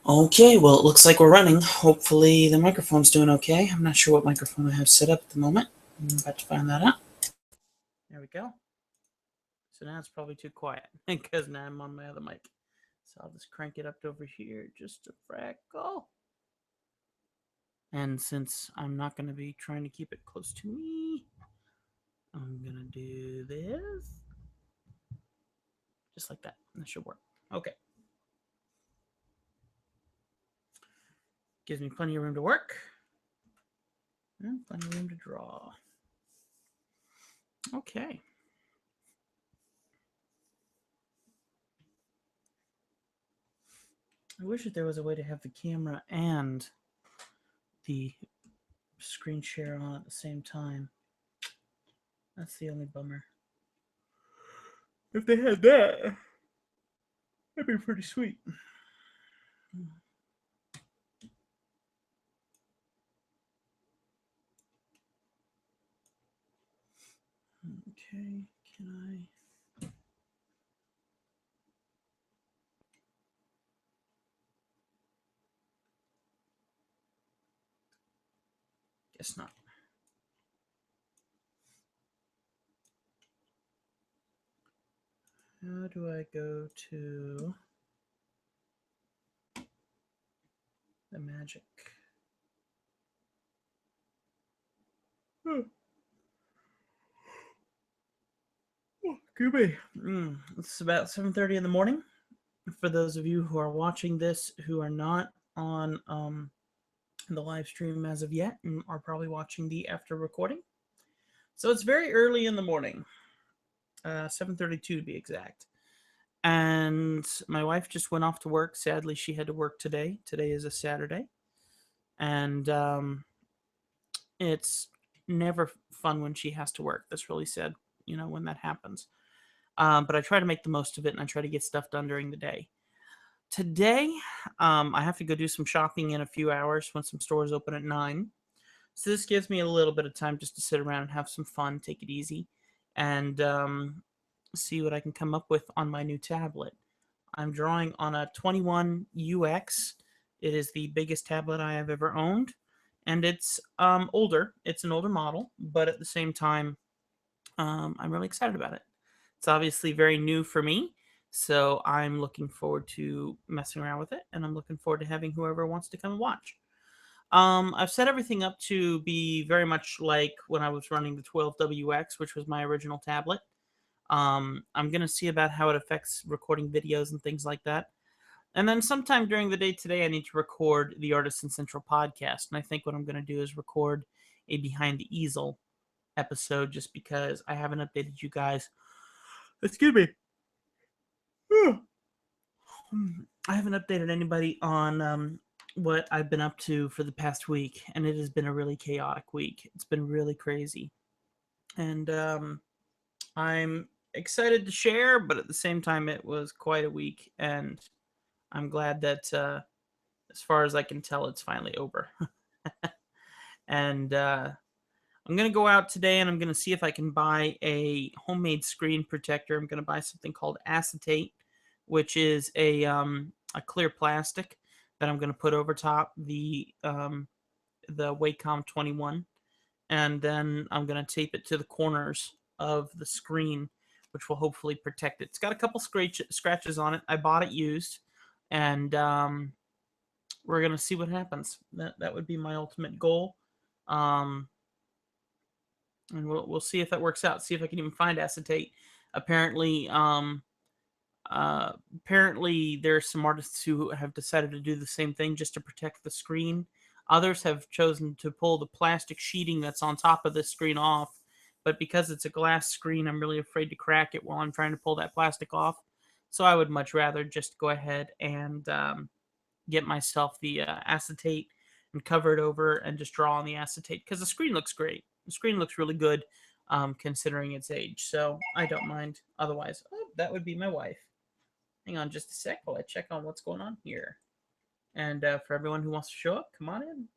Okay, well, it looks like we're running. Hopefully the microphone's doing okay. I'm not sure what microphone I have set up at the moment. I'm about to find that out. There we go. So now it's probably too quiet because now I'm on my other mic. So I'll just crank it up to over here just a freckle. And since I'm not going to be trying to keep it close to me, I'm going to do this. Just like that. That should work. Okay. Gives me plenty of room to work. And plenty of room to draw. Okay. I wish that there was a way to have the camera and the screen share on at the same time. That's the only bummer. If they had that, that'd be pretty sweet. Okay, can I? Guess not. How do I go to the magic? Oh, Gooby. It's about 7:30 in the morning. For those of you who are watching this who are not on the live stream as of yet and are probably watching the after recording. So it's very early in the morning, 7:32 to be exact. And my wife just went off to work. Sadly, she had to work today. Today is a Saturday. And it's never fun when she has to work. That's really sad, when that happens. But I try to make the most of it and I try to get stuff done during the day. Today, I have to go do some shopping in a few hours when some stores open at 9. So this gives me a little bit of time just to sit around and have some fun, take it easy, and see what I can come up with on my new tablet. I'm drawing on a 21 UX. It is the biggest tablet I have ever owned, and it's older. It's an older model, but at the same time, I'm really excited about it. It's obviously very new for me, so I'm looking forward to messing around with it, and I'm looking forward to having whoever wants to come and watch. I've set everything up to be very much like when I was running the 12WX, which was my original tablet. I'm going to see about how it affects recording videos and things like that. And then sometime during the day today, I need to record the Artisan Central podcast. And I think what I'm going to do is record a Behind the Easel episode just because I haven't updated you guys. Excuse me. I haven't updated anybody on what I've been up to for the past week, and it has been a really chaotic week. It's been really crazy. And I'm excited to share, but at the same time, it was quite a week, and I'm glad that, as far as I can tell, it's finally over. And I'm going to go out today, and I'm going to see if I can buy a homemade screen protector. I'm going to buy something called acetate, which is a clear plastic that I'm going to put over top the Wacom 21, and then I'm going to tape it to the corners of the screen, which will hopefully protect it. It's got a couple scratches on it. I bought it used, and we're going to see what happens. That would be my ultimate goal. And we'll see if that works out. See if I can even find acetate. Apparently, there are some artists who have decided to do the same thing just to protect the screen. Others have chosen to pull the plastic sheeting that's on top of the screen off, but because it's a glass screen, I'm really afraid to crack it while I'm trying to pull that plastic off. So I would much rather just go ahead and get myself the acetate and cover it over and just draw on the acetate because the screen looks great. The screen looks really good considering its age, so I don't mind otherwise. Oh, that would be my wife. Hang on just a sec while I check on what's going on here. And for everyone who wants to show up, come on in.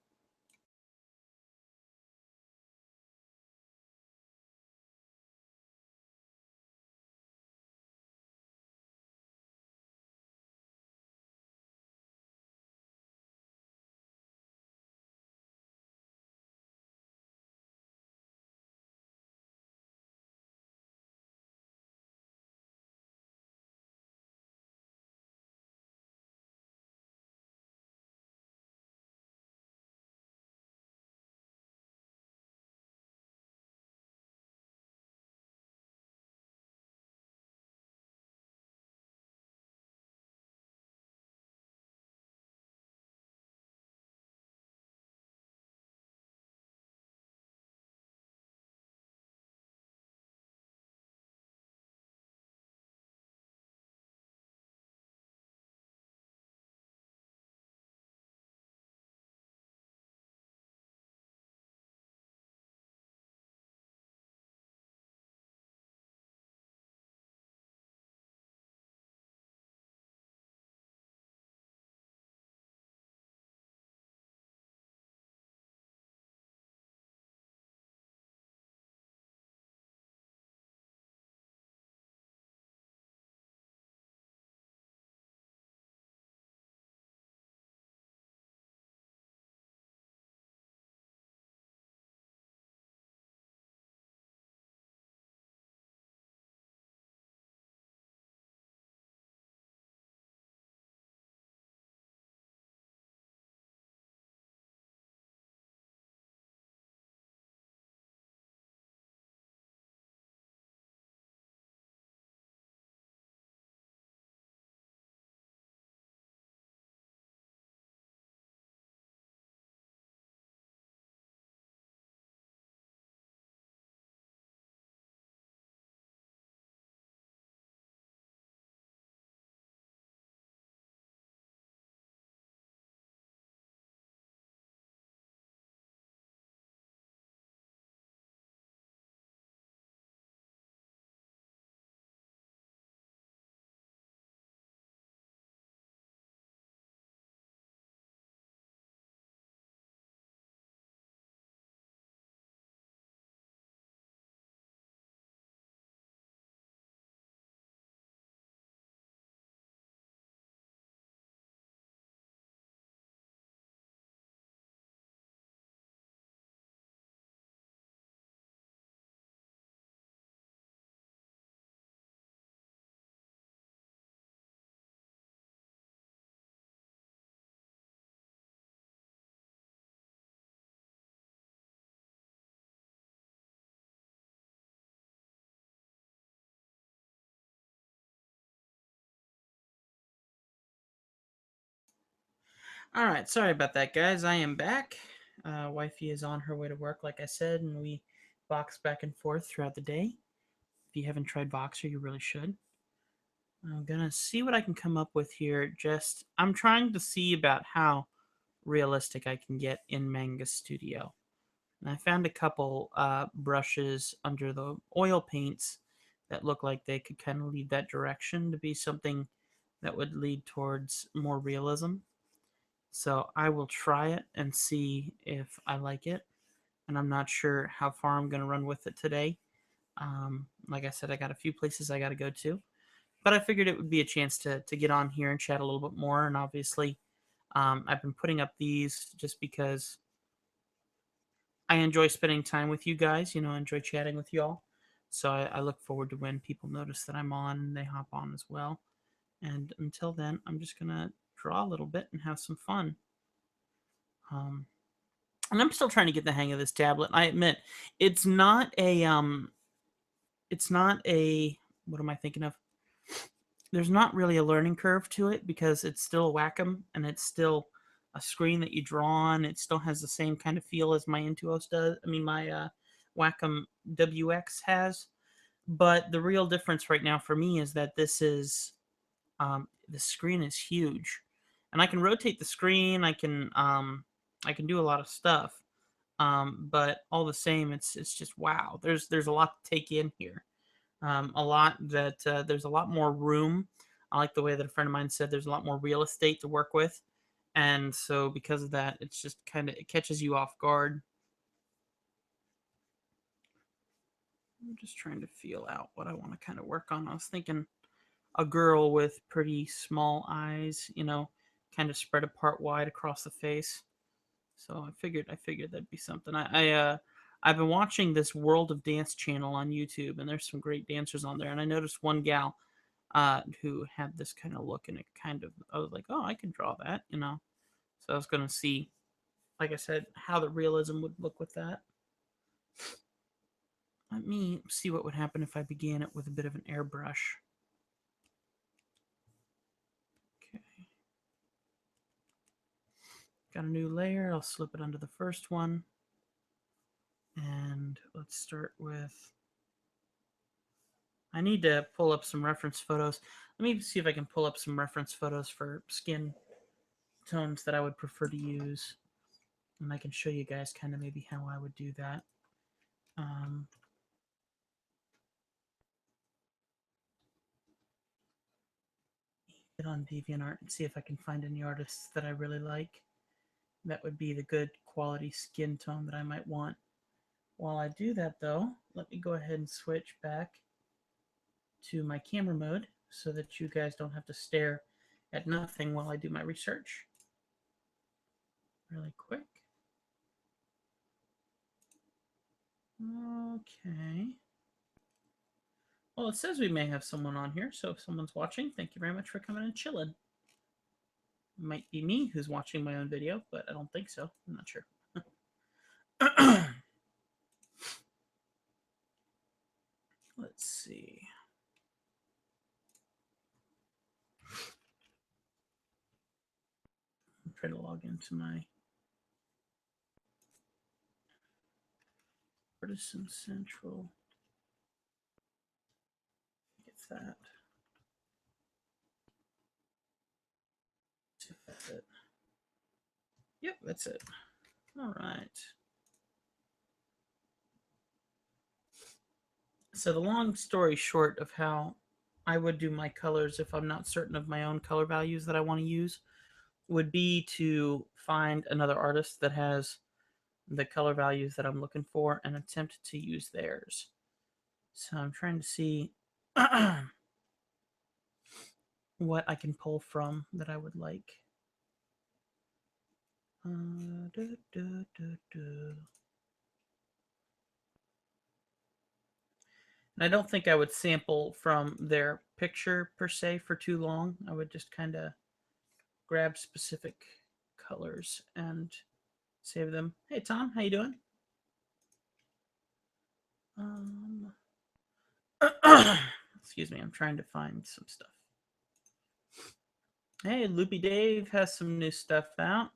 All right, sorry about that, guys. I am back. Wifey is on her way to work, like I said, and we box back and forth throughout the day. If you haven't tried Voxer, you really should. I'm gonna see what I can come up with here. I'm trying to see about how realistic I can get in Manga Studio. And I found a couple brushes under the oil paints that look like they could kind of lead that direction to be something that would lead towards more realism. So I will try it and see if I like it. And I'm not sure how far I'm going to run with it today. Like I said, I got a few places I got to go to. But I figured it would be a chance to get on here and chat a little bit more. And obviously, I've been putting up these just because I enjoy spending time with you guys. I enjoy chatting with y'all. So I look forward to when people notice that I'm on and they hop on as well. And until then, I'm just going to draw a little bit and have some fun. Um, and I'm still trying to get the hang of this tablet. I admit it's not a what am I thinking of? There's not really a learning curve to it because it's still a Wacom and it's still a screen that you draw on. It still has the same kind of feel as my Intuos does. I mean, my Wacom WX has. But the real difference right now for me is that the screen is huge, and I can rotate the screen. I can do a lot of stuff. But all the same, it's just wow. There's a lot to take in here. A lot that there's a lot more room. I like the way that a friend of mine said there's a lot more real estate to work with, and so because of that, it's just it catches you off guard. I'm just trying to feel out what I want to kind of work on. I was thinking a girl with pretty small eyes, kind of spread apart wide across the face. So I figured that'd be something. I've been watching this World of Dance channel on YouTube, and there's some great dancers on there. And I noticed one gal who had this kind of look, and I was like, oh, I can draw that. So I was gonna see, like I said, how the realism would look with that. Let me see what would happen if I began it with a bit of an airbrush. Okay, got a new layer. I'll slip it under the first one. And let's start with, I need to pull up some reference photos. Let me see if I can pull up some reference photos for skin tones that I would prefer to use. And I can show you guys kind of maybe how I would do that. Get on DeviantArt and see if I can find any artists that I really like. That would be the good quality skin tone that I might want. While I do that though, let me go ahead and switch back to my camera mode so that you guys don't have to stare at nothing while I do my research. Really quick. Okay. Well, it says we may have someone on here, so if someone's watching, thank you very much for coming and chilling. It might be me who's watching my own video, but I don't think so. I'm not sure. Let's see. I'm trying to log into my Artisan Central. Get that. See if that's it. Yep, that's it. All right. So the long story short of how I would do my colors if I'm not certain of my own color values that I want to use would be to find another artist that has the color values that I'm looking for and attempt to use theirs. So I'm trying to see what I can pull from that I would like. And I don't think I would sample from their picture per se for too long. I would just kind of grab specific colors and save them. Hey Tom, how you doing? Excuse me, I'm trying to find some stuff. Hey, Loopy Dave has some new stuff out.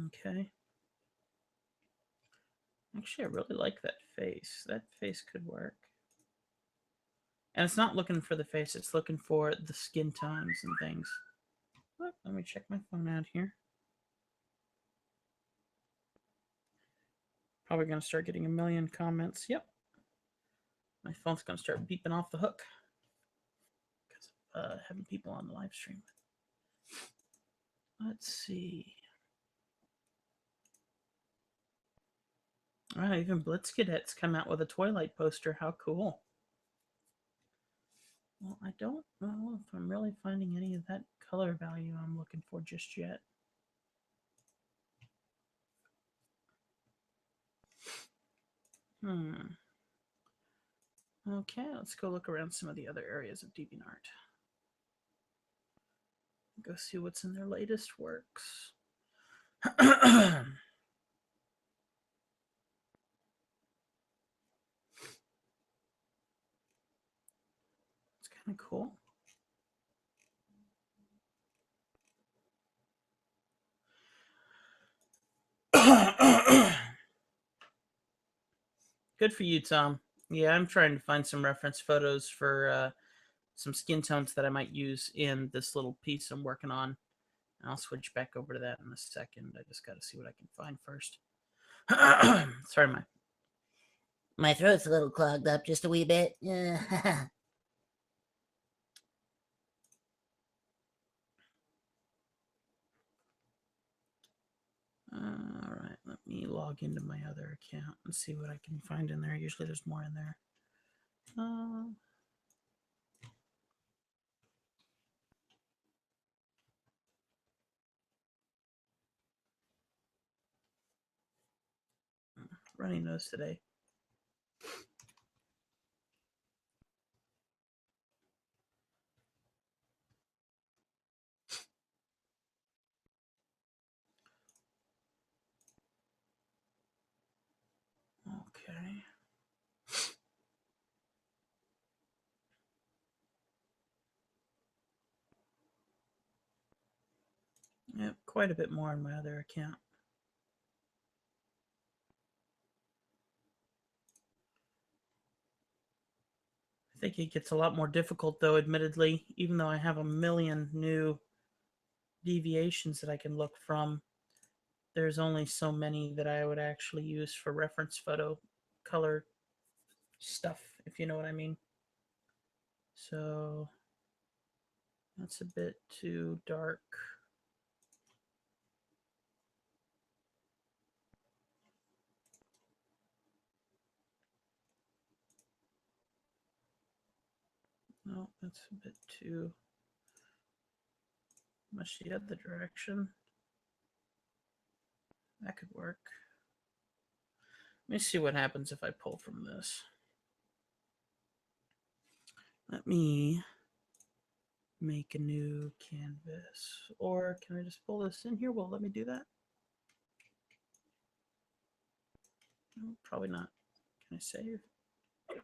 Okay. Actually, I really like that face. That face could work. And it's not looking for the face, it's looking for the skin tones and things. Oh, let me check my phone out here. Probably going to start getting a million comments. Yep. My phone's going to start beeping off the hook because of having people on the live stream. Let's see. All right, even Blitz Cadets come out with a Twilight poster. How cool. Well, I don't know if I'm really finding any of that color value I'm looking for just yet. Okay, let's go look around some of the other areas of DeviantArt. Go see what's in their latest works. It's kind of cool. Good for you, Tom. Yeah, I'm trying to find some reference photos for some skin tones that I might use in this little piece I'm working on. I'll switch back over to that in a second. I just got to see what I can find first. Sorry, My throat's a little clogged up just a wee bit. All right, let me log into my other account and see what I can find in there. Usually there's more in there. Runny nose today. Okay. Yep, quite a bit more on my other account. I think it gets a lot more difficult, though, admittedly, even though I have a million new deviations that I can look from. There's only so many that I would actually use for reference photo color stuff, if you know what I mean. So that's a bit too dark. No, that's a bit too much the other direction. That could work. Let me see what happens if I pull from this. Let me make a new canvas. Or can I just pull this in here? Well, let me do that. No, probably not. Can I save? Excuse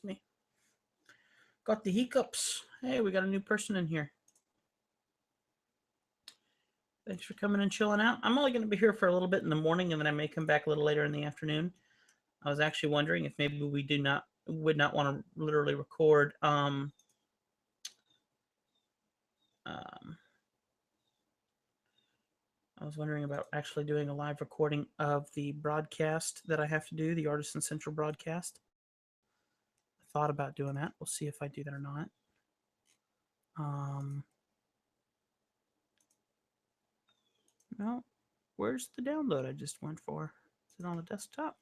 me. Got the hiccups. Hey, we got a new person in here. Thanks for coming and chilling out. I'm only going to be here for a little bit in the morning, and then I may come back a little later in the afternoon. I was actually wondering if maybe we would not want to literally record I was wondering about actually doing a live recording of the broadcast that I have to do, the Artisan Central broadcast. I thought about doing that. We'll see if I do that or not. No, where's the download I just went for? Is it on the desktop?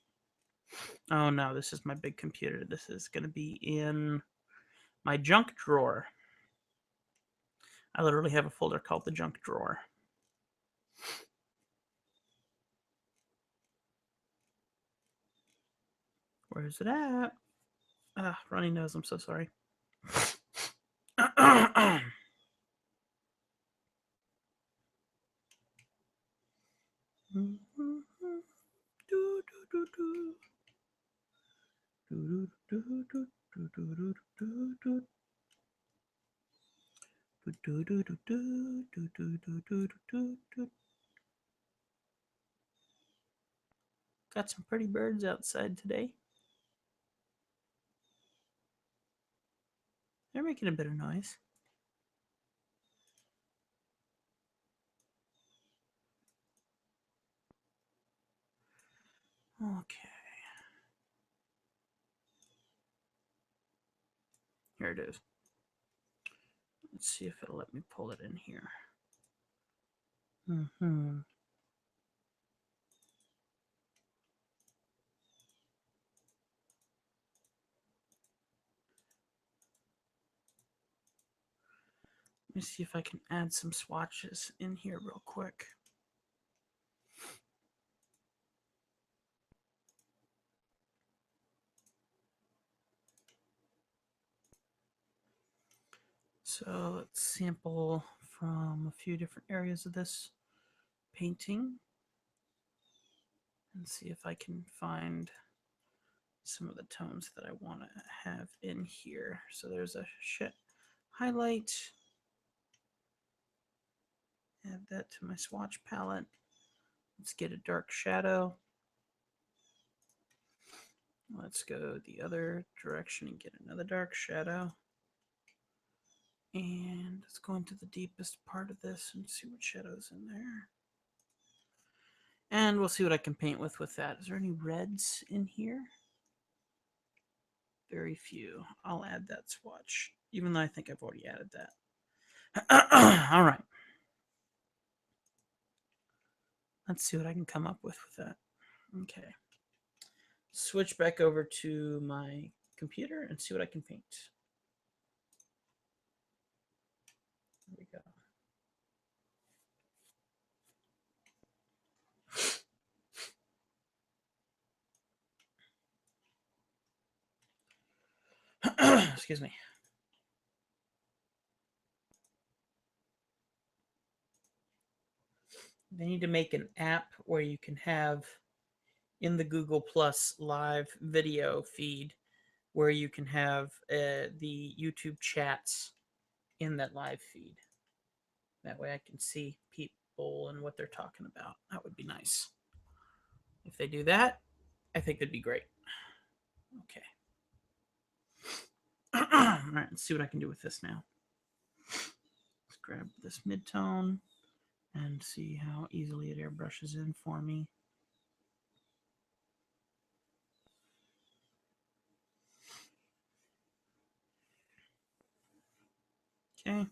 Oh no, this is my big computer. This is going to be in my junk drawer. I literally have a folder called the junk drawer. Where is it at? Ah, runny nose. I'm so sorry. Got some pretty birds outside today. They're making a bit of noise. Okay. Here it is. Let's see if it'll let me pull it in here. Mm-hmm. Let me see if I can add some swatches in here real quick. So let's sample from a few different areas of this painting and see if I can find some of the tones that I want to have in here. So there's a highlight. Add that to my swatch palette. Let's get a dark shadow. Let's go the other direction and get another dark shadow. And let's go into the deepest part of this and see what shadow's in there. And we'll see what I can paint with that. Is there any reds in here? Very few. I'll add that swatch, even though I think I've already added that. All right. Let's see what I can come up with that. Okay. Switch back over to my computer and see what I can paint. There we go. Excuse me. They need to make an app where you can have in the Google Plus live video feed where you can have the YouTube chats in that live feed. That way I can see people and what they're talking about. That would be nice. If they do that, I think that'd be great. Okay. All right, let's see what I can do with this now. Let's grab this mid-tone and see how easily it airbrushes in for me. Okay.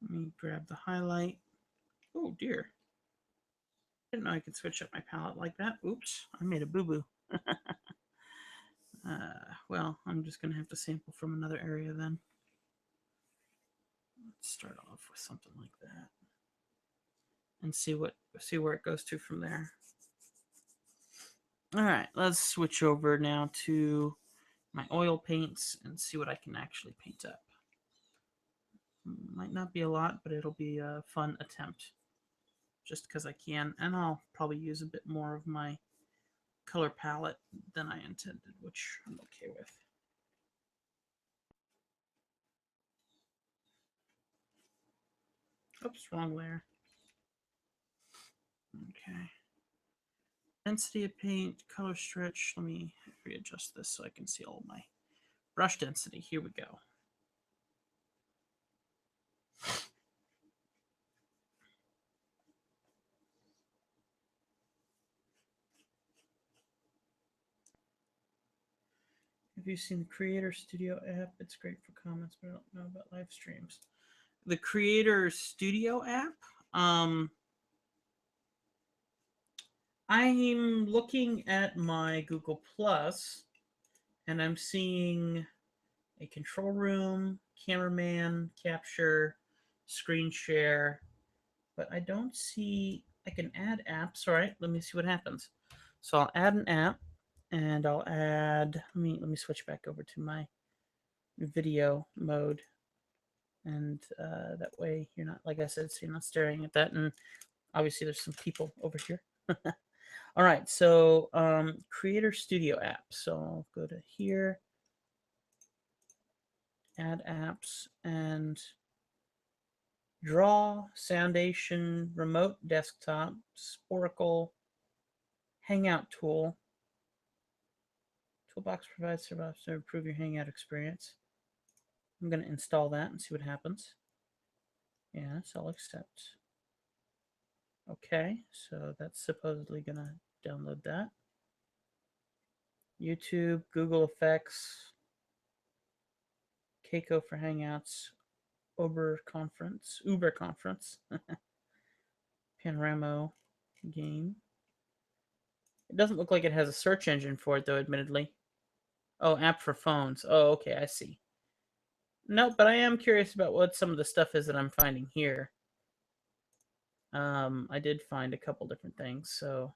Let me grab the highlight. Oh, dear. I didn't know I could switch up my palette like that. Oops, I made a boo-boo. Well, I'm just going to have to sample from another area then. Let's start off with something like that and see where it goes to from there. All right, let's switch over now to my oil paints and see what I can actually paint up. Might not be a lot, but it'll be a fun attempt just because I can, and I'll probably use a bit more of my color palette than I intended, which I'm okay with. Oops, wrong layer. Okay. Density of paint, color stretch. Let me readjust this so I can see all of my brush density. Here we go. Have you seen the Creator Studio app? It's great for comments, but I don't know about live streams. The Creator Studio app? I'm looking at my Google Plus, and I'm seeing a control room, cameraman, capture, screen share, but I don't see. I can add apps. All right, let me see what happens. So I'll add an app, and I'll add. Let me switch back over to my video mode, and that way you're not, like I said, so you're not staring at that. And obviously, there's some people over here. All right, so Creator Studio app. So I'll go to here. Add apps and Draw, Soundation, Remote Desktop, Sporkle, Hangout Tool. Toolbox provides services to improve your Hangout experience. I'm going to install that and see what happens. Yes, I'll accept. Okay, so that's supposedly going to download that. YouTube, Google Effects, Keiko for Hangouts, Uber Conference, Panorama game. It doesn't look like it has a search engine for it, though, admittedly. Oh, app for phones. Oh, okay, I see. No, but I am curious about what some of the stuff is that I'm finding here. I did find a couple different things, so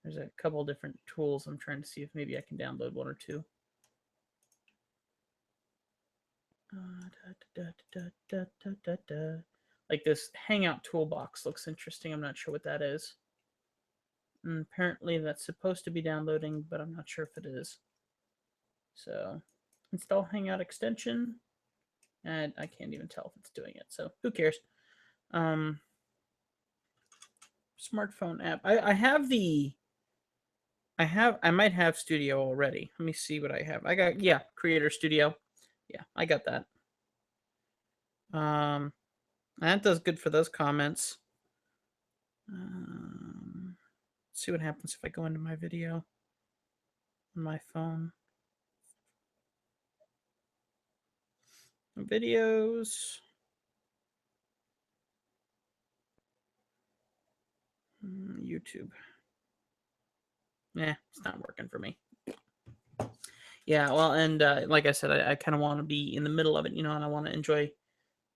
there's a couple different tools. I'm trying to see if maybe I can download one or two. Like this Hangout toolbox looks interesting. I'm not sure what that is. And apparently that's supposed to be downloading, but I'm not sure if it is. So install Hangout extension, and I can't even tell if it's doing it. So who cares? Smartphone app. I might have Studio already. Let me see what I have. I got, yeah, Creator Studio. Yeah, I got that. That does good for those comments. See what happens if I go into my video on my phone. Videos. YouTube. It's not working for me. Yeah, well, and like I said, I kind of want to be in the middle of it, and I want to enjoy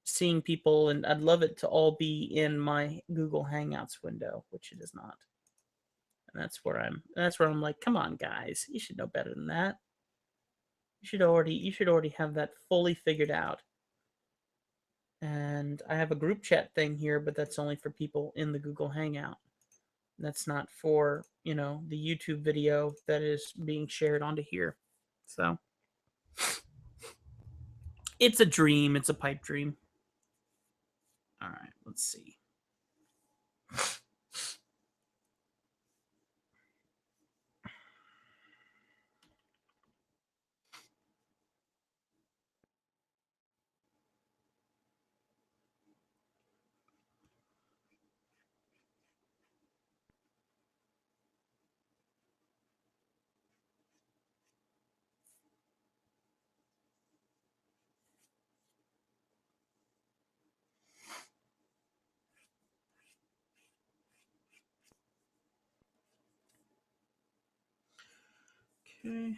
seeing people, and I'd love it to all be in my Google Hangouts window, which it is not. And that's where I'm like, come on, guys, you should know better than that. You should already have that fully figured out. And I have a group chat thing here, but that's only for people in the Google Hangout. That's not for, the YouTube video that is being shared onto here. So it's a dream. It's a pipe dream. All right, let's see. Okay.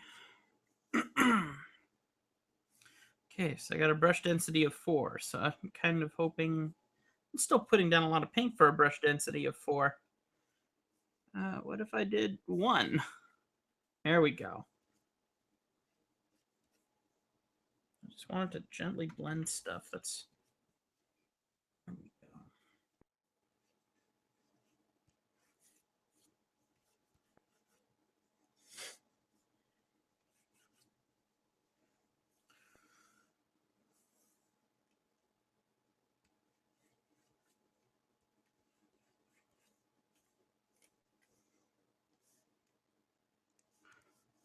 Okay, so I got a brush density of 4. So I'm kind of hoping. I'm still putting down a lot of paint for a brush density of 4. What if I did 1? There we go. I just wanted to gently blend stuff. That's. There we go.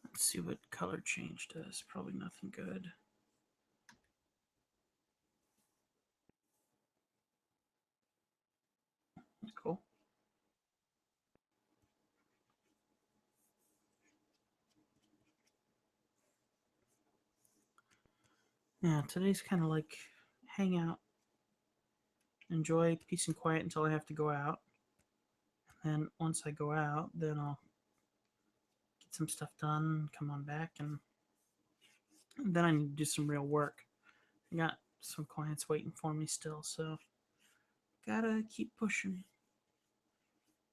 Let's see what color change does. Probably nothing good. That's cool. Yeah, today's kind of like hang out, enjoy peace and quiet until I have to go out. And then once I go out, then I'll get some stuff done, come on back, and then I need to do some real work. I got some clients waiting for me still, so gotta keep pushing.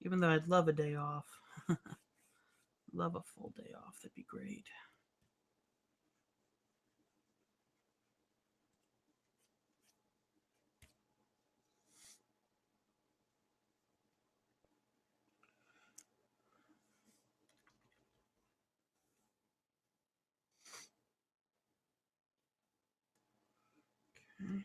Even though I'd love a day off. Love a full day off, that'd be great. Okay.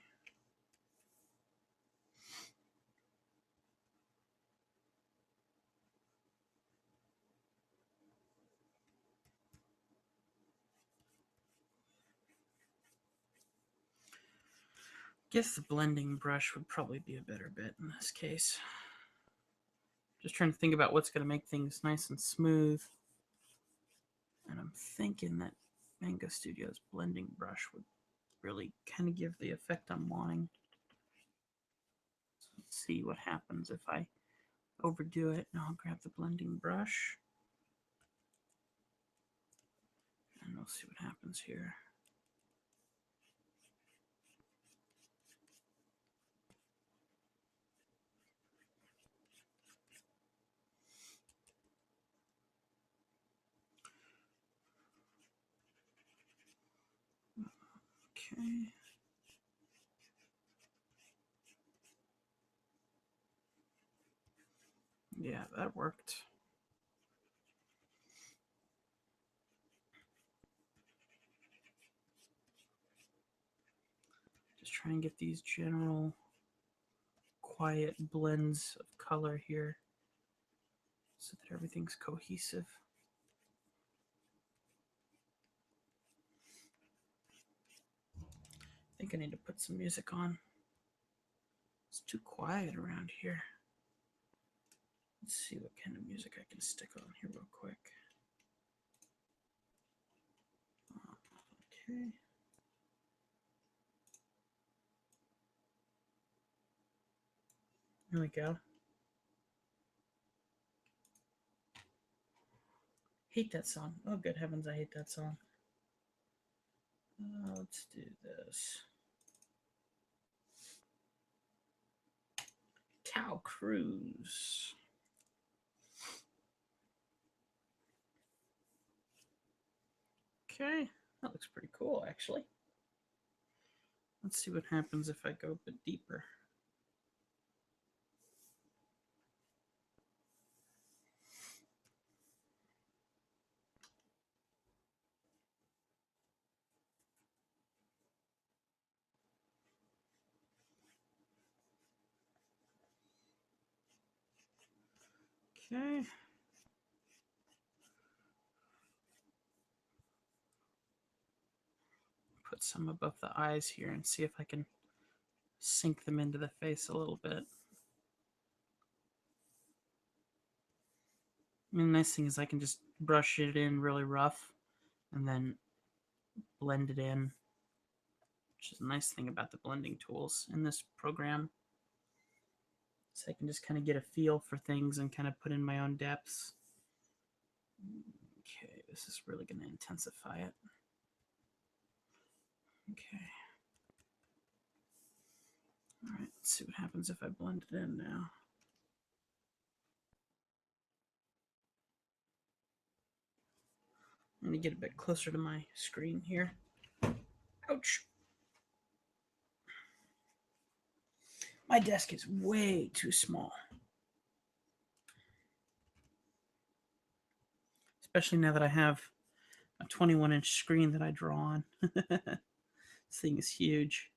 Guess the blending brush would probably be a better bet in this case. Just trying to think about what's going to make things nice and smooth. And I'm thinking that Mango Studio's blending brush would really kind of give the effect I'm wanting. So let's see what happens if I overdo it. Now I'll grab the blending brush. And we'll see what happens here. Okay. Yeah, that worked. Just try and get these general quiet blends of color here so that everything's cohesive. I think I need to put some music on. It's too quiet around here. Let's see what kind of music I can stick on here real quick. Okay. Here we go. Hate that song. Oh, good heavens, I hate that song. Let's do this. Cow Cruise. Okay, that looks pretty cool, actually. Let's see what happens if I go a bit deeper. Okay. Put some above the eyes here and see if I can sink them into the face a little bit. I mean, the nice thing is I can just brush it in really rough and then blend it in, which is a nice thing about the blending tools in this program. So I can just kind of get a feel for things and kind of put in my own depths. Okay, this is really going to intensify it. Okay. All right, let's see what happens if I blend it in now. Let me get a bit closer to my screen here. Ouch. My desk is way too small. Especially now that I have a 21-inch screen that I draw on. This thing is huge.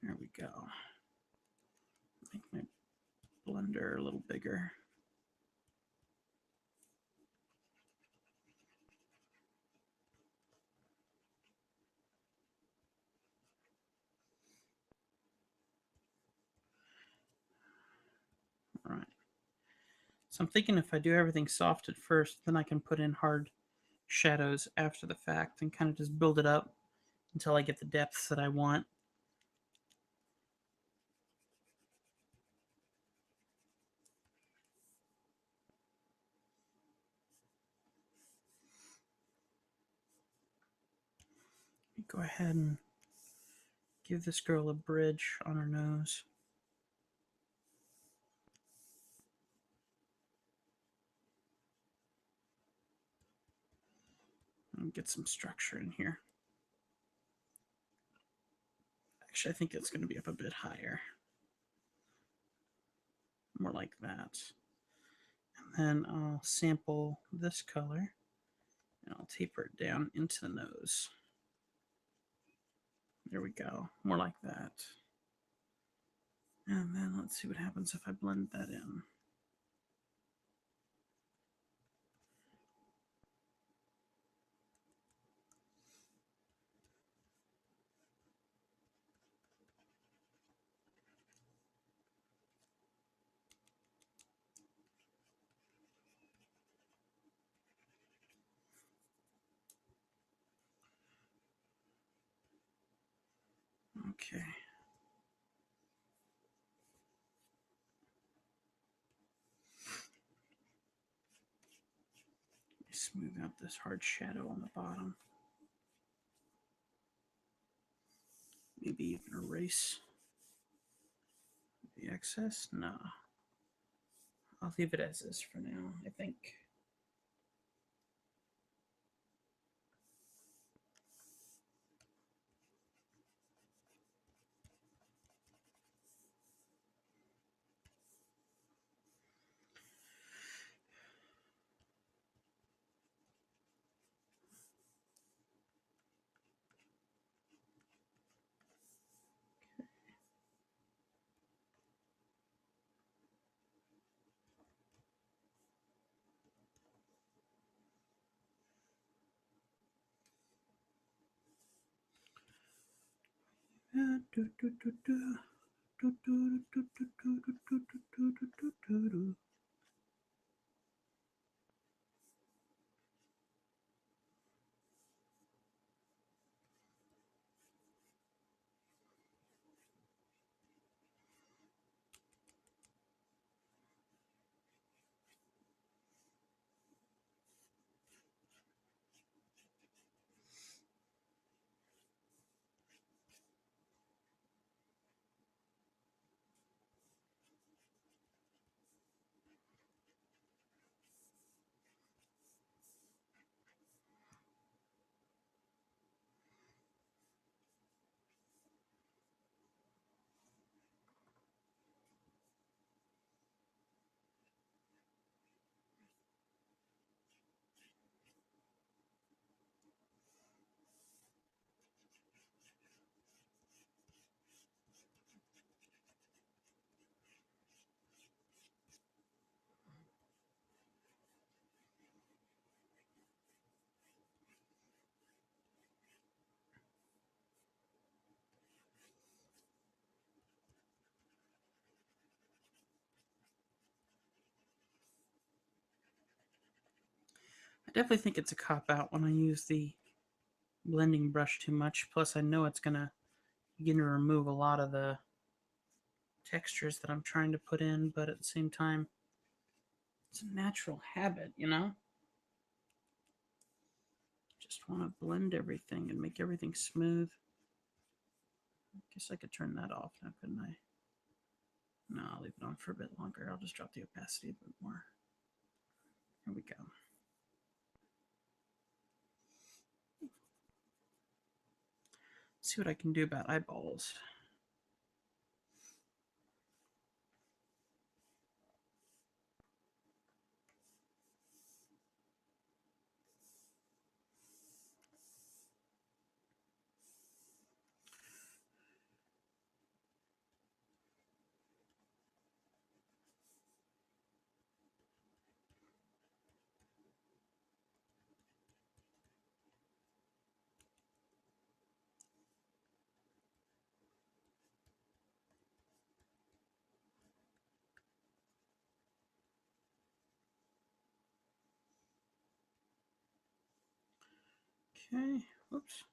There we go. Make my blender a little bigger. All right. So I'm thinking if I do everything soft at first, then I can put in hard shadows after the fact and kind of just build it up until I get the depths that I want. Go ahead and give this girl a bridge on her nose. And get some structure in here. Actually, I think it's going to be up a bit higher. More like that. And then I'll sample this color and I'll taper it down into the nose. There we go. More like that. And then let's see what happens if I blend that in. Okay. Smooth out this hard shadow on the bottom. Maybe even erase the excess. No. I'll leave it as is for now, I think. I definitely think it's a cop out when I use the blending brush too much. Plus, I know it's going to begin to remove a lot of the textures that I'm trying to put in, but at the same time, it's a natural habit, you know? Just want to blend everything and make everything smooth. I guess I could turn that off now, couldn't I? No, I'll leave it on for a bit longer. I'll just drop the opacity a bit more. Here we go. See what I can do about eyeballs. Okay, whoops.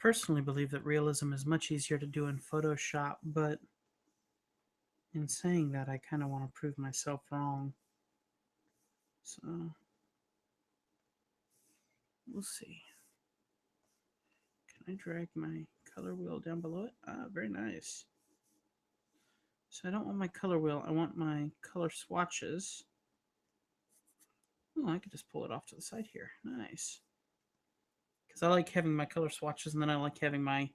personally believe that realism is much easier to do in Photoshop, but in saying that, I kind of want to prove myself wrong. So, we'll see. Can I drag my color wheel down below it? Ah, very nice. So I don't want my color wheel, I want my color swatches. Oh, I could just pull it off to the side here. Nice. Because I like having my color swatches, and then I like having my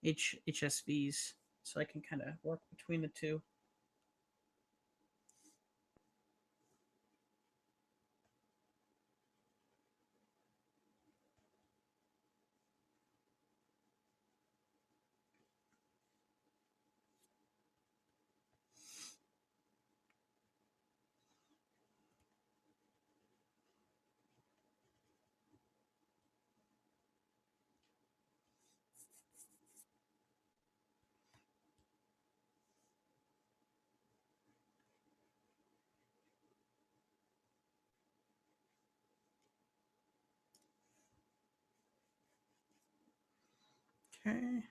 HSVs, so I can kind of work between the two. Okay.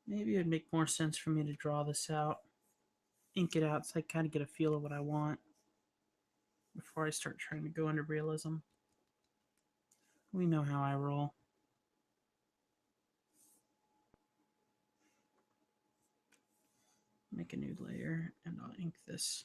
Maybe it'd make more sense for me to draw this out, ink it out, so I kind of get a feel of what I want before I start trying to go into realism. We know how I roll. Make a new layer, and I'll ink this.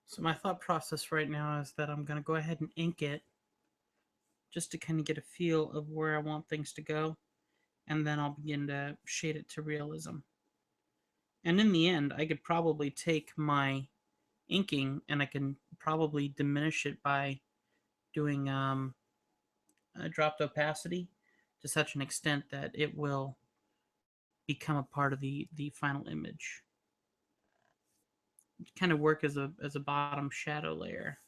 So my thought process right now is that I'm going to go ahead and ink it just to kind of get a feel of where I want things to go, and then I'll begin to shade it to realism. And in the end, I could probably take my inking, and I can probably diminish it by doing dropped opacity to such an extent that it will become a part of the final image. Kind of work as a bottom shadow layer.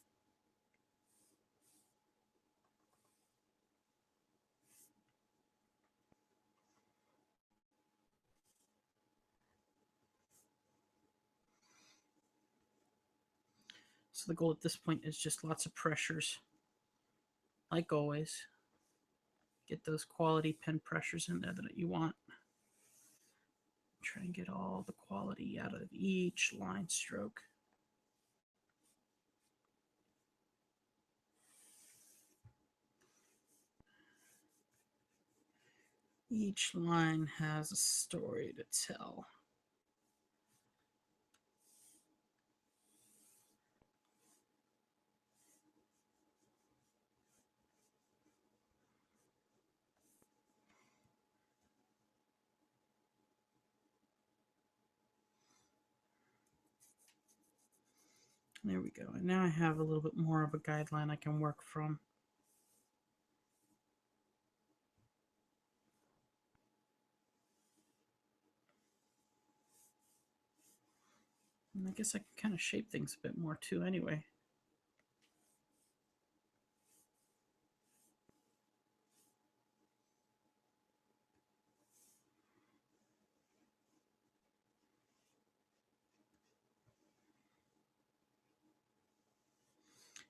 So the goal at this point is just lots of pressures, like always. Get those quality pen pressures in there that you want. Try and get all the quality out of each line stroke. Each line has a story to tell. There we go. And now I have a little bit more of a guideline I can work from. And I guess I can kind of shape things a bit more too anyway.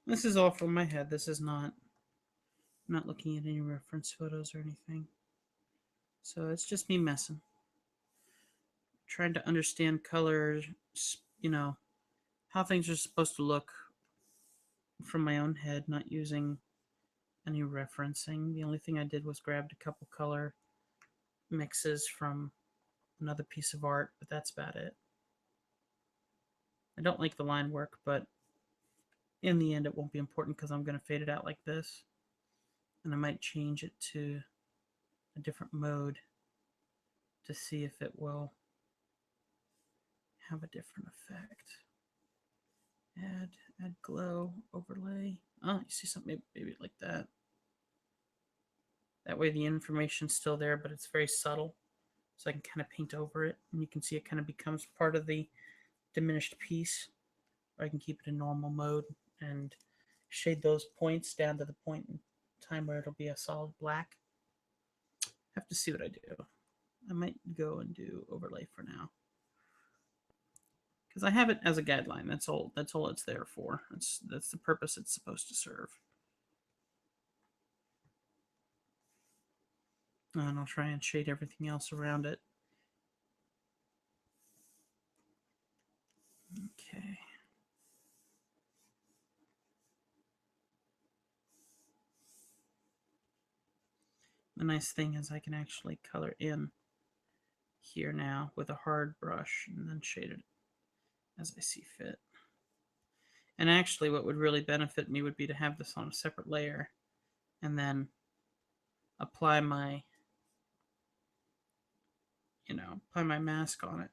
This is all from my head. This is not, I'm not looking at any reference photos or anything. So it's just me messing. Trying to understand colors, how things are supposed to look from my own head, not using any referencing. The only thing I did was grabbed a couple color mixes from another piece of art, but that's about it. I don't like the line work, but in the end it won't be important because I'm going to fade it out like this. And I might change it to a different mode to see if it will have a different effect. Add glow, overlay. Oh, you see something maybe like that. That way the information's still there, but it's very subtle. So I can kind of paint over it, and you can see it kind of becomes part of the diminished piece. Or I can keep it in normal mode and shade those points down to the point in time where it'll be a solid black. Have to see what I do. I might go and do overlay for now, because I have it as a guideline. That's all. That's all it's there for. That's the purpose it's supposed to serve. And I'll try and shade everything else around it. Okay. The nice thing is I can actually color in here now with a hard brush and then shade it as I see fit. And actually what would really benefit me would be to have this on a separate layer and then apply my apply my mask on it.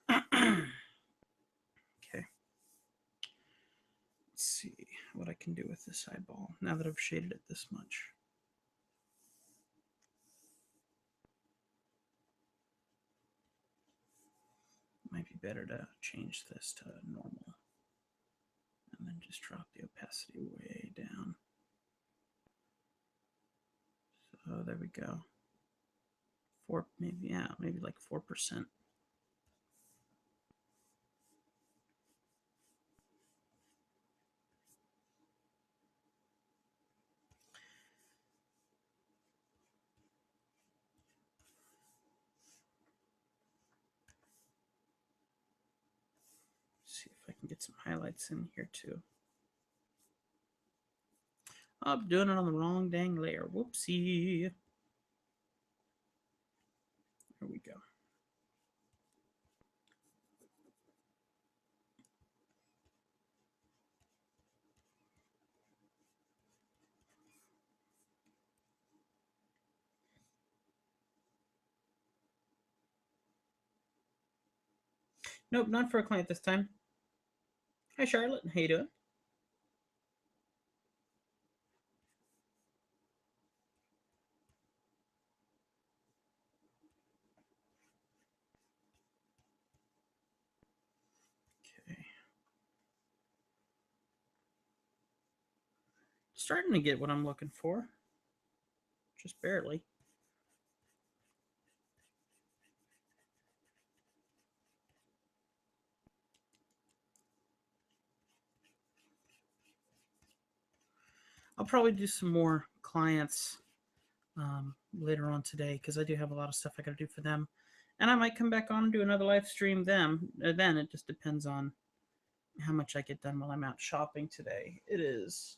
Okay. Let's see what I can do with this eyeball now that I've shaded it this much. Might be better to change this to normal and then just drop the opacity way down. So there we go. Maybe like 4%. get some highlights in here too. Oh, I'm doing it on the wrong dang layer. Whoopsie. There we go. Nope, not for a client this time. Hi, Charlotte. How you doing? Okay. Starting to get what I'm looking for. Just barely. I'll probably do some more clients later on today because I do have a lot of stuff I got to do for them. And I might come back on and do another live stream then. It just depends on how much I get done while I'm out shopping today. It is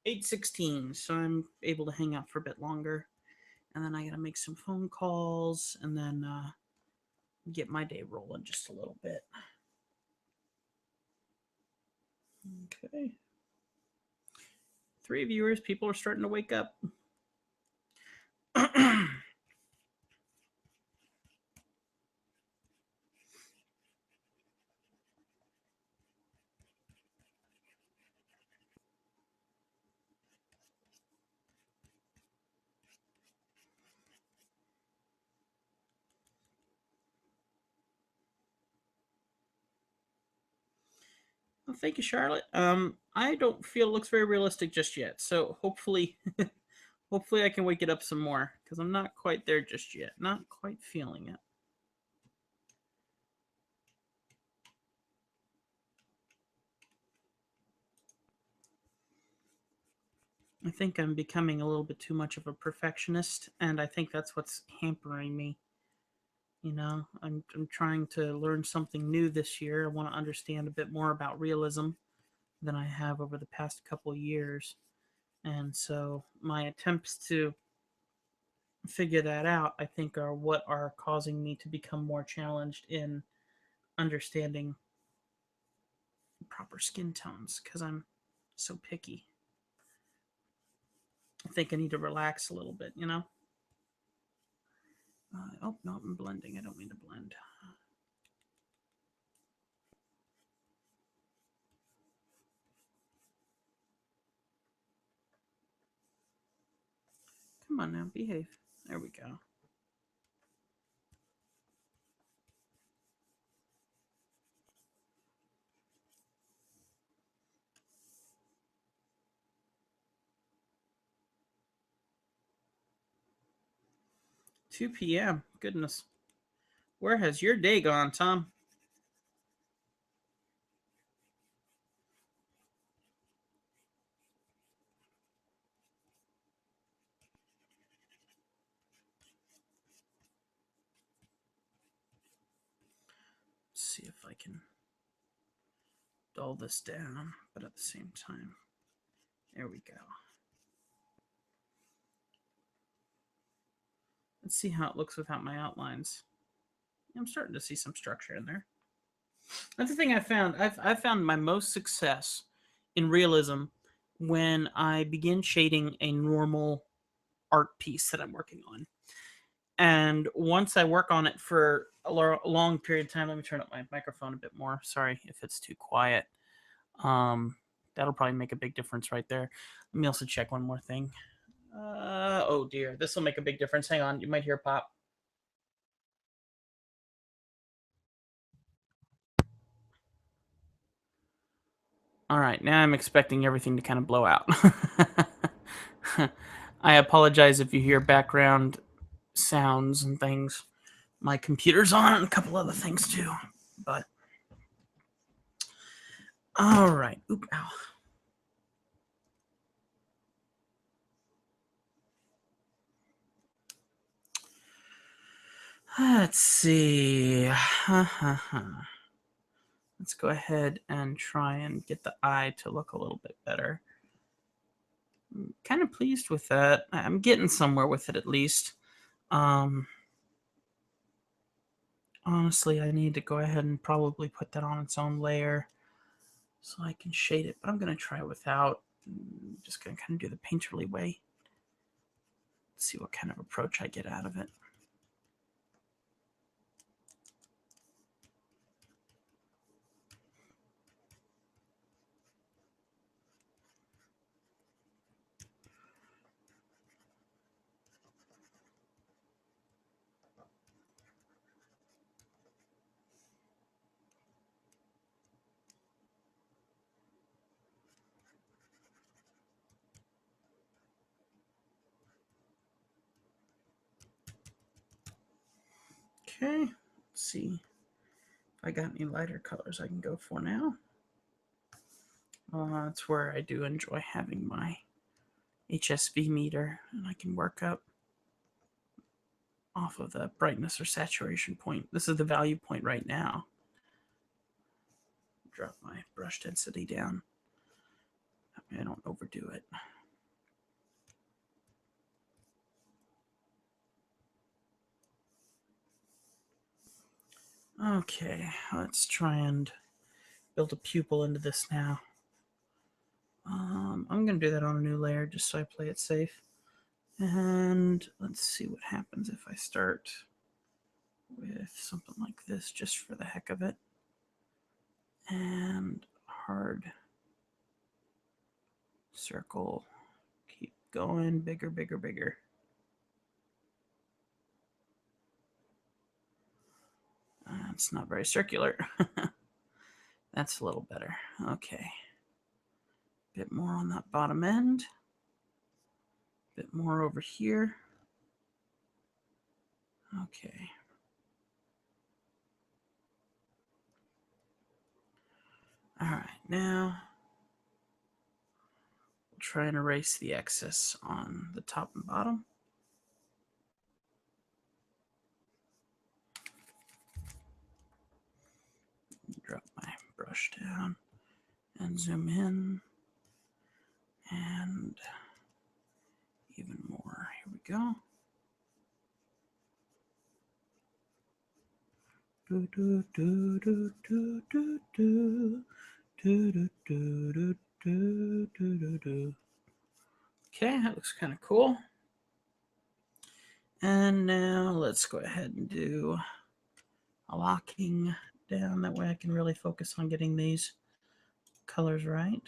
8:16, so I'm able to hang out for a bit longer. And then I got to make some phone calls and then get my day rolling just a little bit. Okay. 3 viewers. People are starting to wake up. Well, thank you, Charlotte. I don't feel it looks very realistic just yet, so hopefully, hopefully I can wake it up some more because I'm not quite there just yet. Not quite feeling it. I think I'm becoming a little bit too much of a perfectionist, and I think that's what's hampering me. I'm trying to learn something new this year. I want to understand a bit more about realism than I have over the past couple of years. And so my attempts to figure that out, I think, are what are causing me to become more challenged in understanding proper skin tones because I'm so picky. I think I need to relax a little bit. Oh, no, I'm blending. I don't mean to blend. Come on now, behave. There we go. Two p.m. Goodness. Where has your day gone, Tom? Let's see if I can dull this down, but at the same time, there we go. Let's see how it looks without my outlines. I'm starting to see some structure in there. That's the thing I found. I've found my most success in realism when I begin shading a normal art piece that I'm working on. And once I work on it for a long period of time, let me turn up my microphone a bit more. Sorry if it's too quiet. That'll probably make a big difference right there. Let me also check one more thing. Oh dear, this will make a big difference. Hang on, you might hear pop. All right, now I'm expecting everything to kind of blow out. I apologize if you hear background sounds and things. My computer's on and a couple other things too. But all right. Oop, ow. Let's see. Let's go ahead and try and get the eye to look a little bit better. I'm kind of pleased with that. I'm getting somewhere with it at least. Um, Honestly, I need to go ahead and probably put that on its own layer so I can shade it, but I'm going to try without. Just going to kind of do the painterly way. See what kind of approach I get out of it. Okay, let's see if I got any lighter colors I can go for now. That's where I do enjoy having my HSV meter, and I can work up off of the brightness or saturation point. This is the value point right now. Drop my brush density down. I don't overdo it. Okay, let's try and build a pupil into this now. I'm going to do that on a new layer just so I play it safe. And let's see what happens if I start with something like this just for the heck of it. And hard circle. Keep going, bigger, bigger, bigger. It's not very circular. That's a little better. Okay. Bit more on that bottom end. Bit more over here. Okay. All right, now we'll try and erase the excess on the top and bottom. Drop my brush down and zoom in. And even more. Here we go. Do, do, do, do, do, do, do. Do, do, do, do, do, do, do. Okay, that looks kind of cool. And now let's go ahead and do a locking down. That way I can really focus on getting these colors right.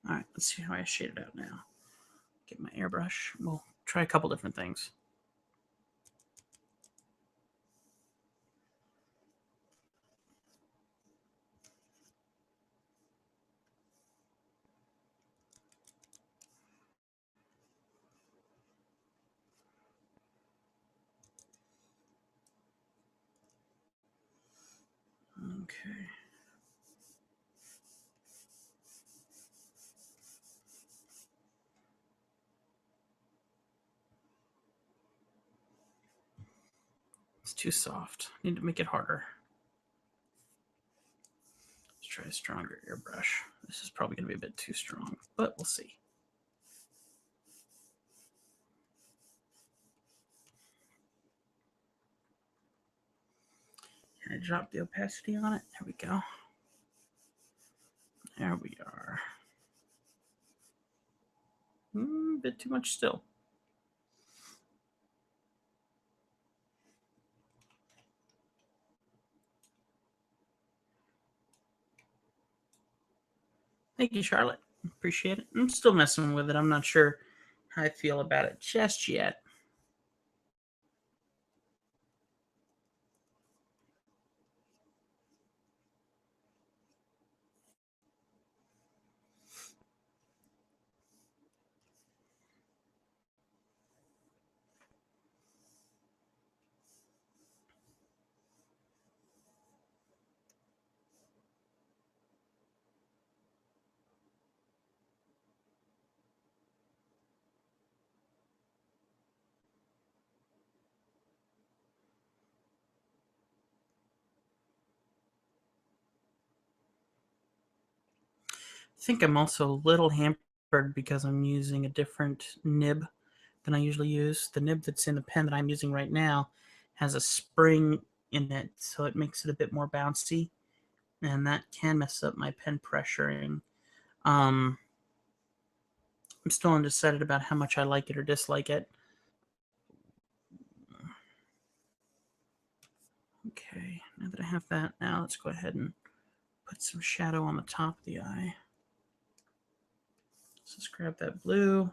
All right, let's see how I shade it out now. Get my airbrush. We'll try a couple different things. Okay. It's too soft. Need to make it harder. Let's try a stronger airbrush. This is probably going to be a bit too strong, but we'll see. Can I drop the opacity on it? There we go. There we are. A bit too much still. Thank you, Charlotte. Appreciate it. I'm still messing with it. I'm not sure how I feel about it just yet. think I'm also a little hampered because I'm using a different nib than I usually use. The nib that's in the pen that I'm using right now has a spring in it, so it makes it a bit more bouncy, and that can mess up my pen pressuring. Um, I'm still undecided about how much I like it or dislike it. Okay, now that I have that, now let's go ahead and put some shadow on the top of the eye. So let's grab that blue.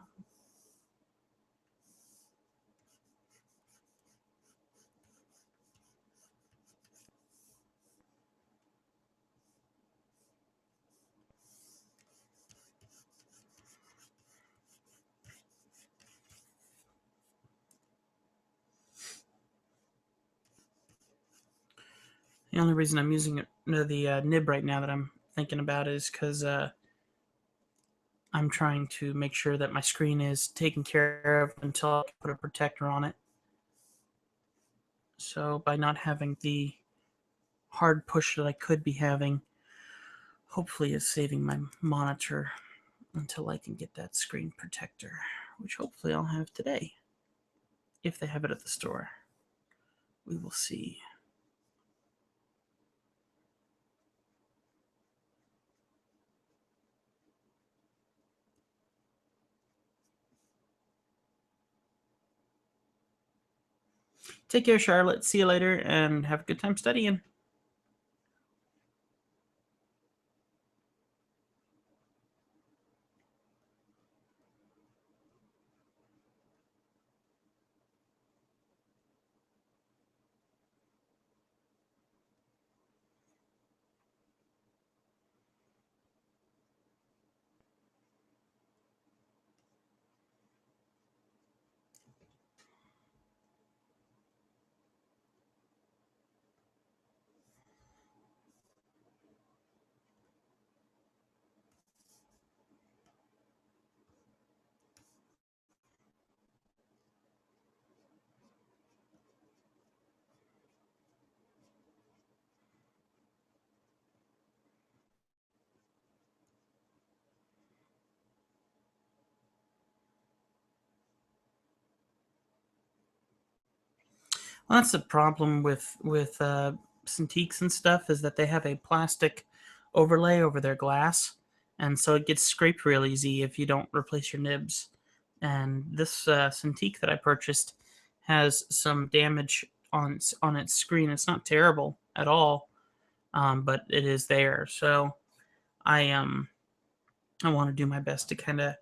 The only reason I'm using it, no, the nib right now that I'm thinking about is because I'm trying to make sure that my screen is taken care of until I can put a protector on it. So by not having the hard push that I could be having, hopefully is saving my monitor until I can get that screen protector, which hopefully I'll have today, if they have it at the store. We will see. Take care, Charlotte. See you later, and have a good time studying. Well, that's the problem with Cintiqs and stuff, is that they have a plastic overlay over their glass, and so it gets scraped real easy if you don't replace your nibs. And this Cintiq that I purchased has some damage on its screen. It's not terrible at all, but it is there. So I I want to do my best to kind of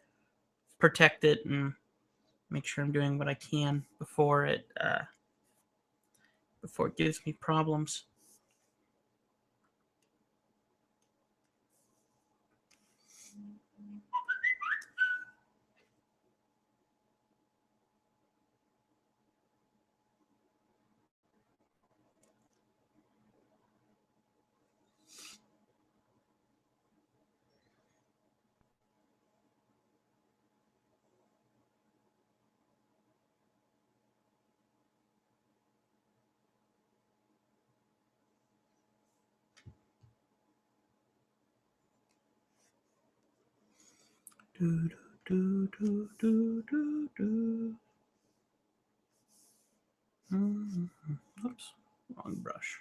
protect it and make sure I'm doing what I can before it gives me problems. Do, do, do, do, do, do. Oops, wrong brush.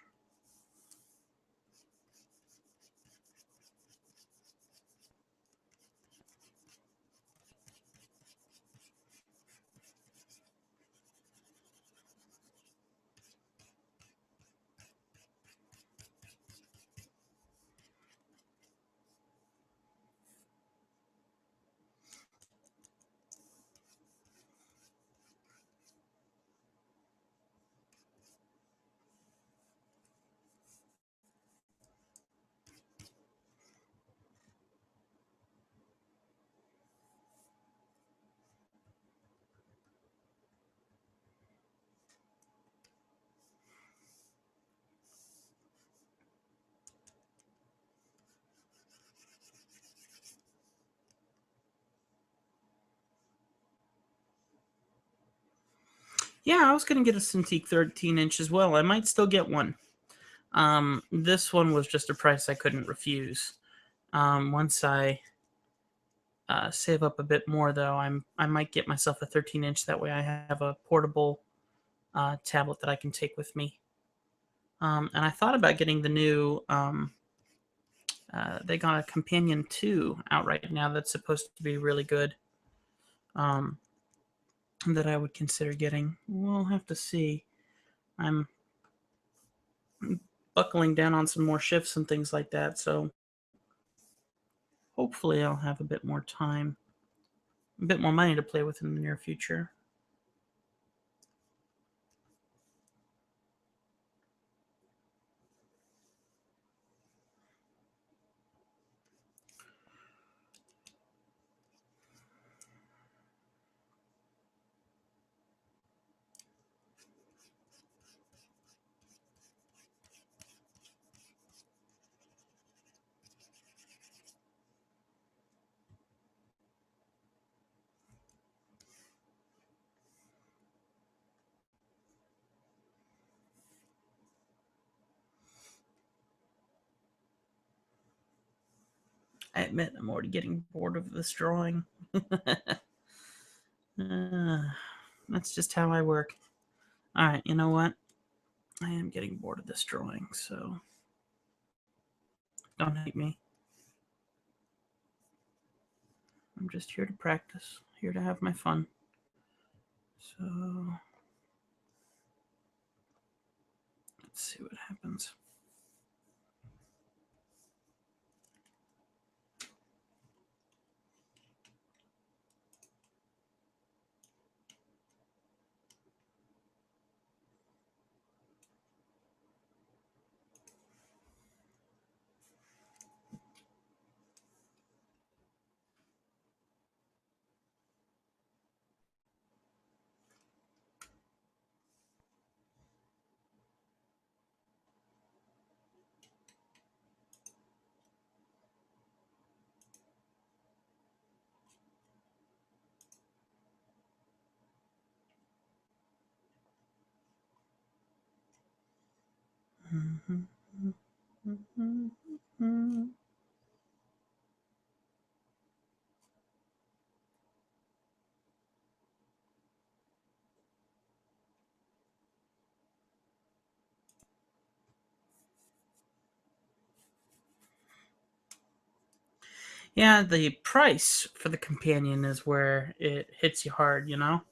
Yeah, I was gonna get a Cintiq 13-inch as well. I might still get one. This one was just a price I couldn't refuse. Once I save up a bit more though. I might get myself a 13-inch. That way I have a portable tablet that I can take with me. And I thought about getting the new. They got a Companion 2 out right now that's supposed to be really good. Um, that I would consider getting. We'll have to see. I'm buckling down on some more shifts and things like that, so hopefully I'll have a bit more time, a bit more money to play with in the near future. I admit I'm already getting bored of this drawing. uh, that's just how I work. All right, you know what? I am getting bored of this drawing, so don't hate me. I'm just here to practice, here to have my fun. So let's see what happens. Yeah, the price for the Companion is where it hits you hard, you know?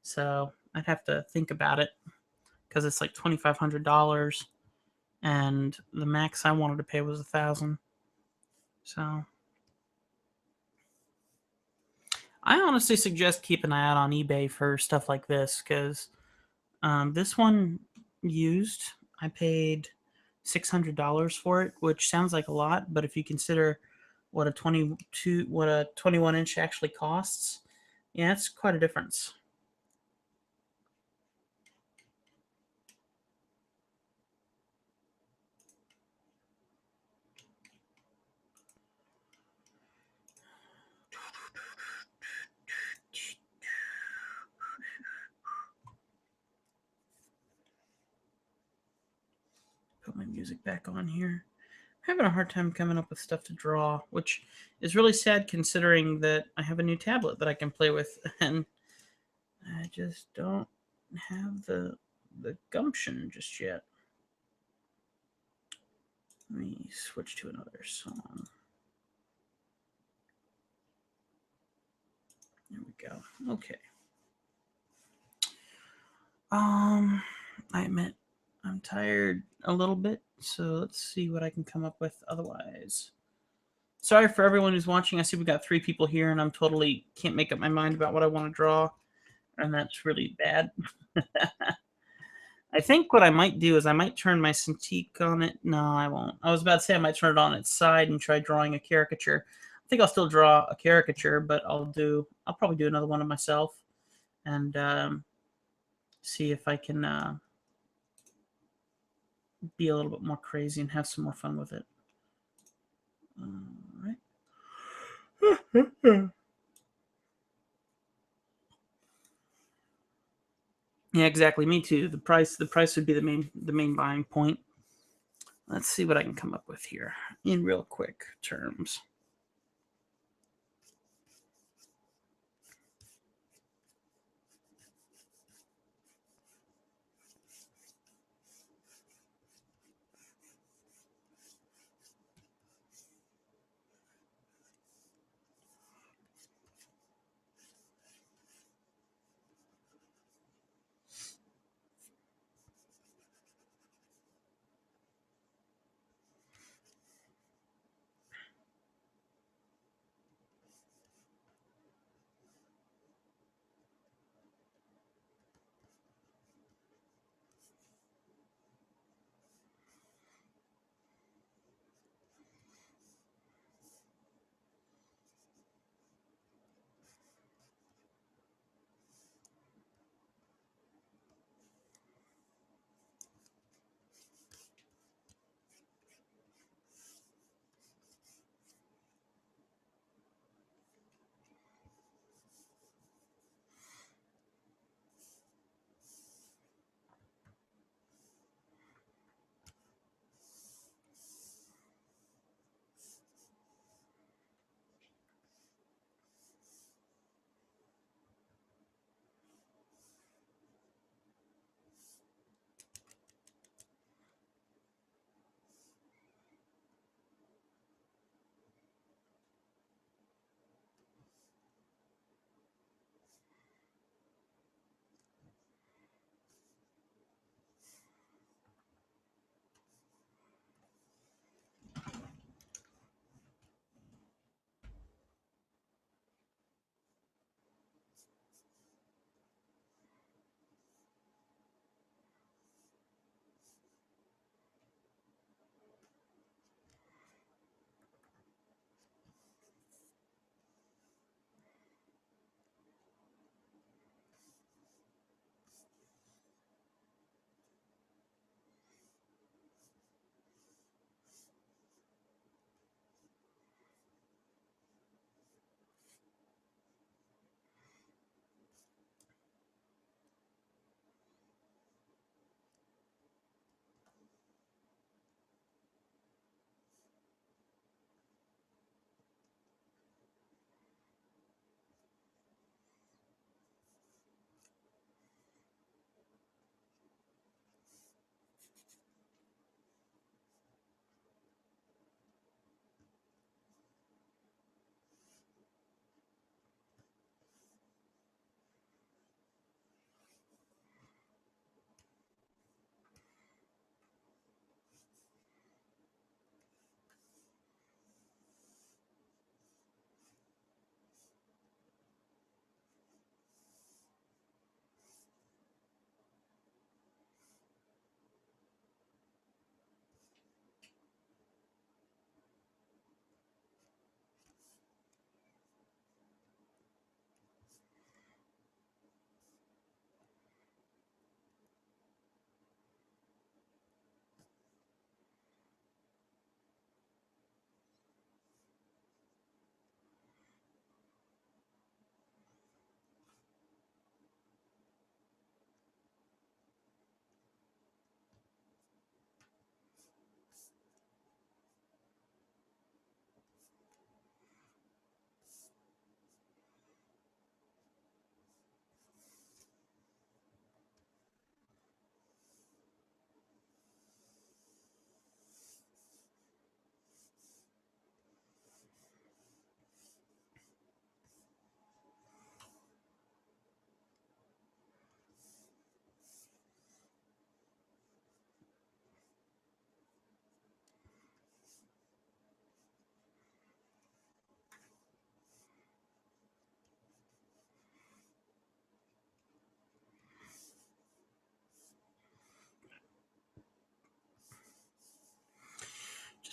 So I'd have to think about it because it's like $2,500, and the max I wanted to pay was 1,000. So I honestly suggest keep an eye out on eBay for stuff like this because this one used, I paid $600 for it, which sounds like a lot, but if you consider what a 21-inch actually costs, yeah, it's quite a difference. Put my music back on here. I'm having a hard time coming up with stuff to draw, which is really sad considering that I have a new tablet that I can play with, and I just don't have the gumption just yet. Let me switch to another song. There we go. Okay. I admit I'm tired a little bit, so let's see what I can come up with otherwise. Sorry for everyone who's watching. I see we got 3 people here, and I'm totally can't make up my mind about what I want to draw, and that's really bad. I think what I might do is I might turn my Cintiq on it. No, I won't. I was about to say I might turn it on its side and try drawing a caricature. I think I'll still draw a caricature, but I'll probably do another one of myself and see if I can be a little bit more crazy and have some more fun with it. All right. Yeah, exactly. Me too. The price would be the main buying point. Let's see what I can come up with here in real quick terms.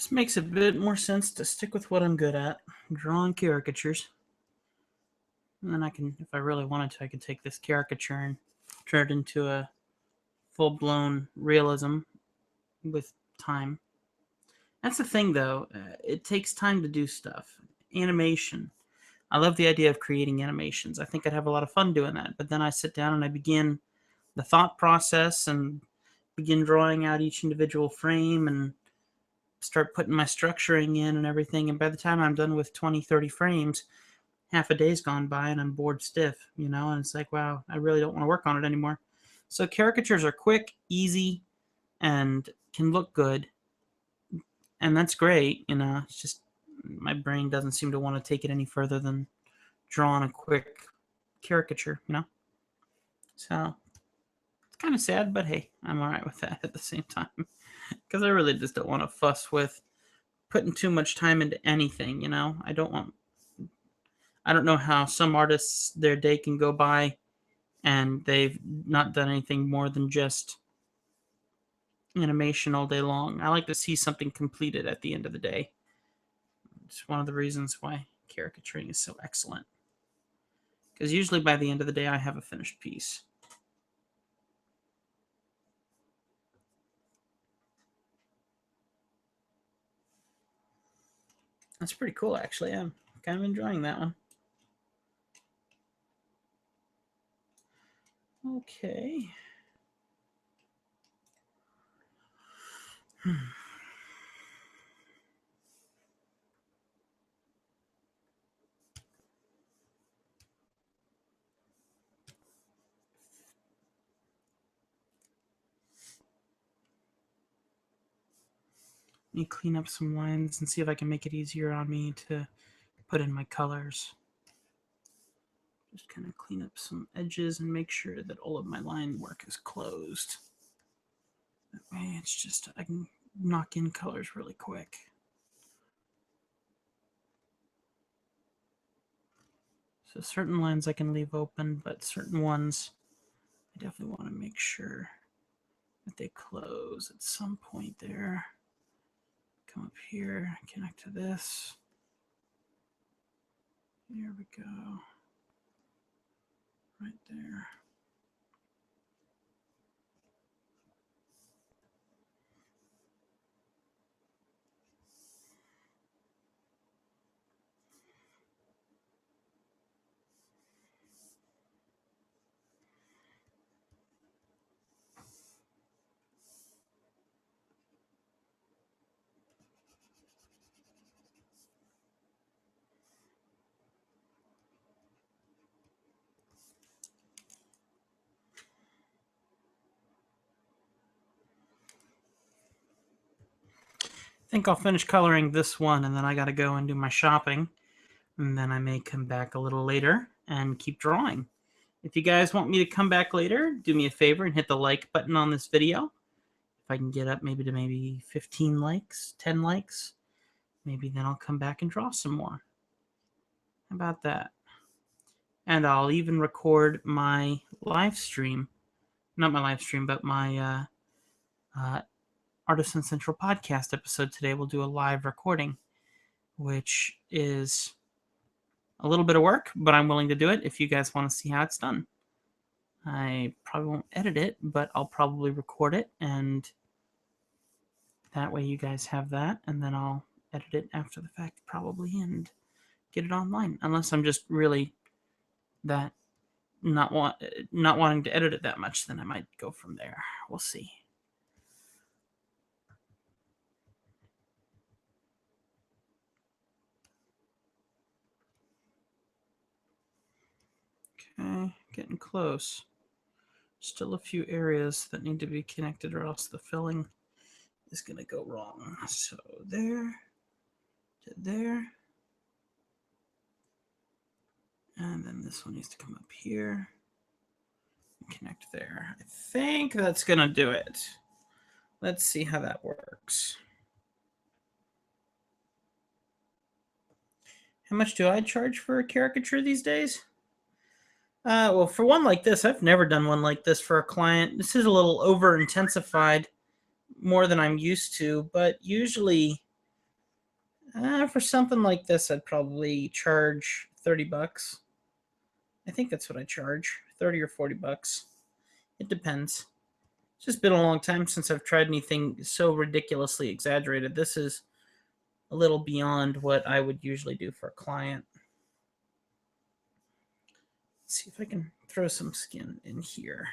Just makes a bit more sense to stick with what I'm good at, drawing caricatures. And then I can, if I really wanted to, I could take this caricature and turn it into a full-blown realism with time. That's the thing, though. It takes time to do stuff. Animation. I love the idea of creating animations. I think I'd have a lot of fun doing that. But then I sit down and I begin the thought process and begin drawing out each individual frame and start putting my structuring in and everything. And by the time I'm done with 20, 30 frames, half a day's gone by and I'm bored stiff, and it's like, wow, I really don't want to work on it anymore. So caricatures are quick, easy, and can look good. And that's great. It's just my brain doesn't seem to want to take it any further than drawing a quick caricature. So it's kind of sad, but hey, I'm all right with that at the same time because I really just don't want to fuss with putting too much time into anything. I don't know how some artists, their day can go by and they've not done anything more than just animation all day long. I like to see something completed at the end of the day. It's one of the reasons why caricaturing is so excellent. Because usually by the end of the day, I have a finished piece. That's pretty cool, actually. I'm kind of enjoying that one. Okay. Let me clean up some lines and see if I can make it easier on me to put in my colors. Just kind of clean up some edges and make sure that all of my line work is closed. That way it's just, I can knock in colors really quick. So certain lines I can leave open, but certain ones I definitely want to make sure that they close at some point there. Come up here, connect to this. There we go. Right there. I think I'll finish coloring this one and then I gotta go and do my shopping. And then I may come back a little later and keep drawing. If you guys want me to come back later, do me a favor and hit the like button on this video. If I can get up maybe to 15 likes, 10 likes, maybe then I'll come back and draw some more. How about that? And I'll even record my live stream. Not my live stream, but my Artisan Central podcast episode today. We'll do a live recording, which is a little bit of work, but I'm willing to do it if you guys want to see how it's done. I probably won't edit it, but I'll probably record it, and that way you guys have that, and then I'll edit it after the fact probably and get it online. Unless I'm just really that not wanting to edit it that much, then I might go from there. We'll see. Okay, getting close. Still a few areas that need to be connected or else the filling is going to go wrong. So there to there. And then this one needs to come up here and connect there. I think that's going to do it. Let's see how that works. How much do I charge for a caricature these days? Well, for one like this, I've never done one like this for a client. This is a little over intensified, more than I'm used to, but usually For something like this, I'd probably charge $30. I think that's what I charge, 30 or $40. It depends. It's just been a long time since I've tried anything so ridiculously exaggerated. This is a little beyond what I would usually do for a client. Let's see if I can throw some skin in here.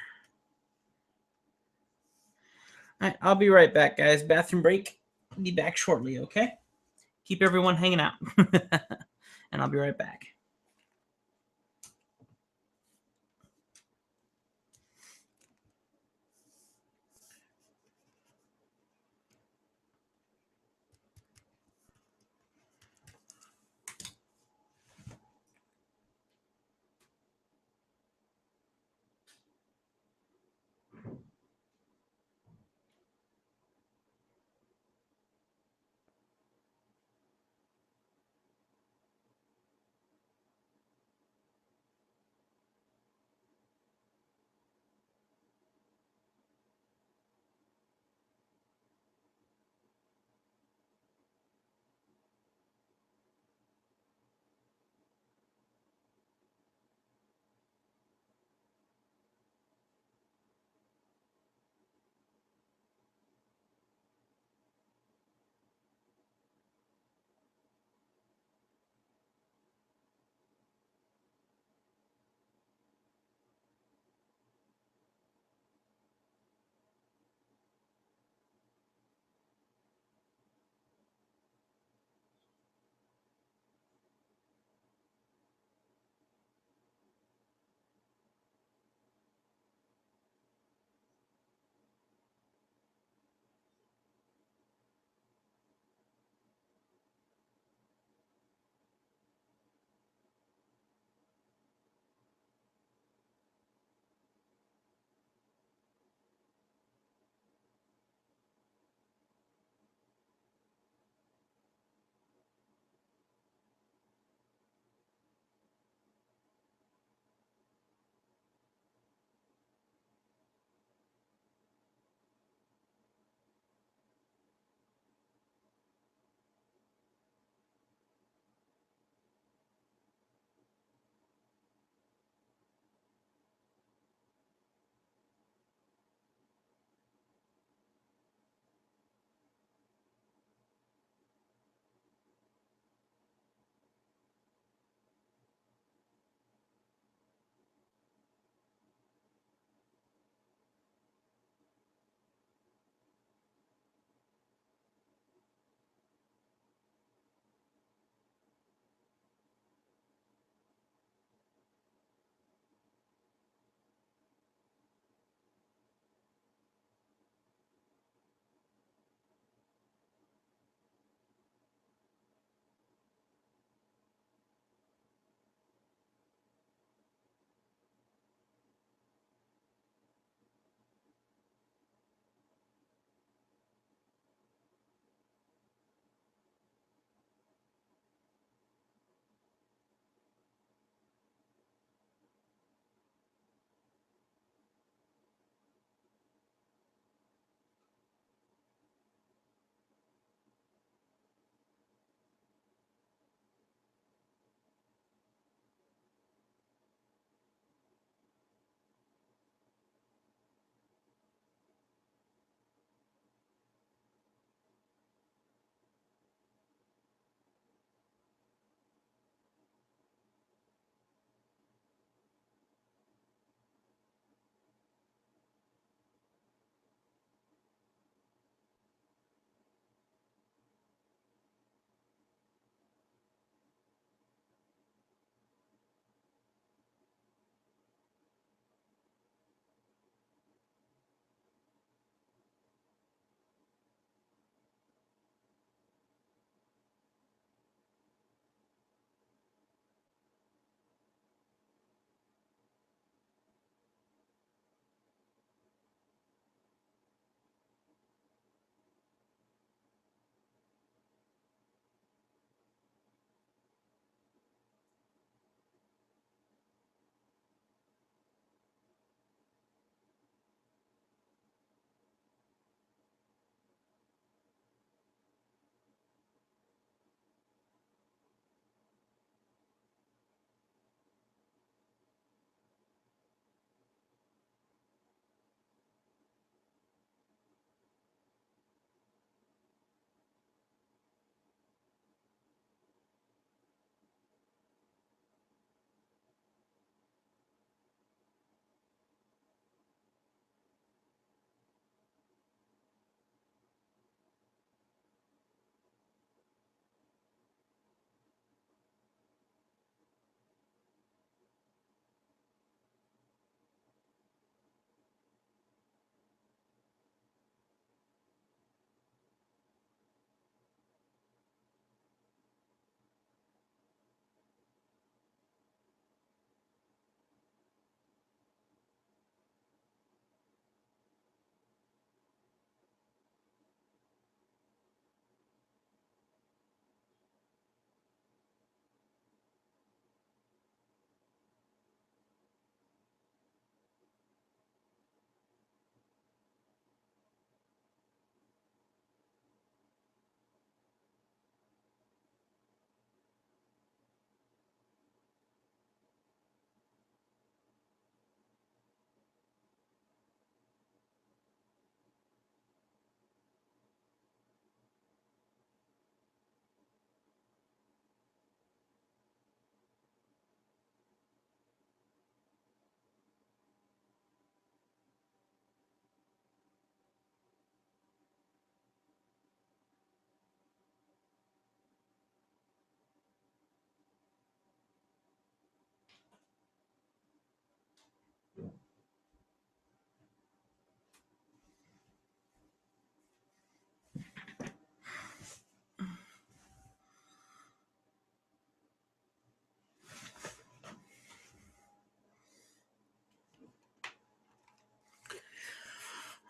All right, I'll be right back, guys. Bathroom break. Be back shortly, okay? Keep everyone hanging out. And I'll be right back.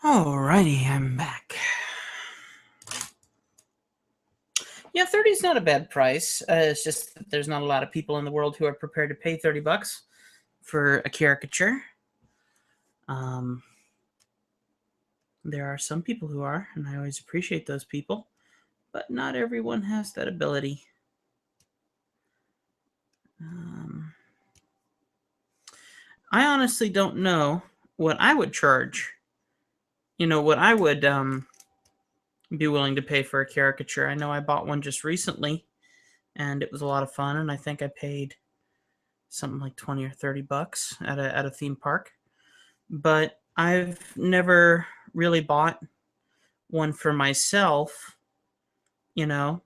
Alrighty, I'm back. Yeah, 30 is not a bad price. It's just that there's not a lot of people in the world who are prepared to pay $30 for a caricature. Um, there are some people who are, and I always appreciate those people, but not everyone has that ability. I honestly don't know what I would charge. What I would be willing to pay for a caricature. I know I bought one just recently, and it was a lot of fun, and I think I paid something like 20 or $30 at a theme park. But I've never really bought one for myself, you know,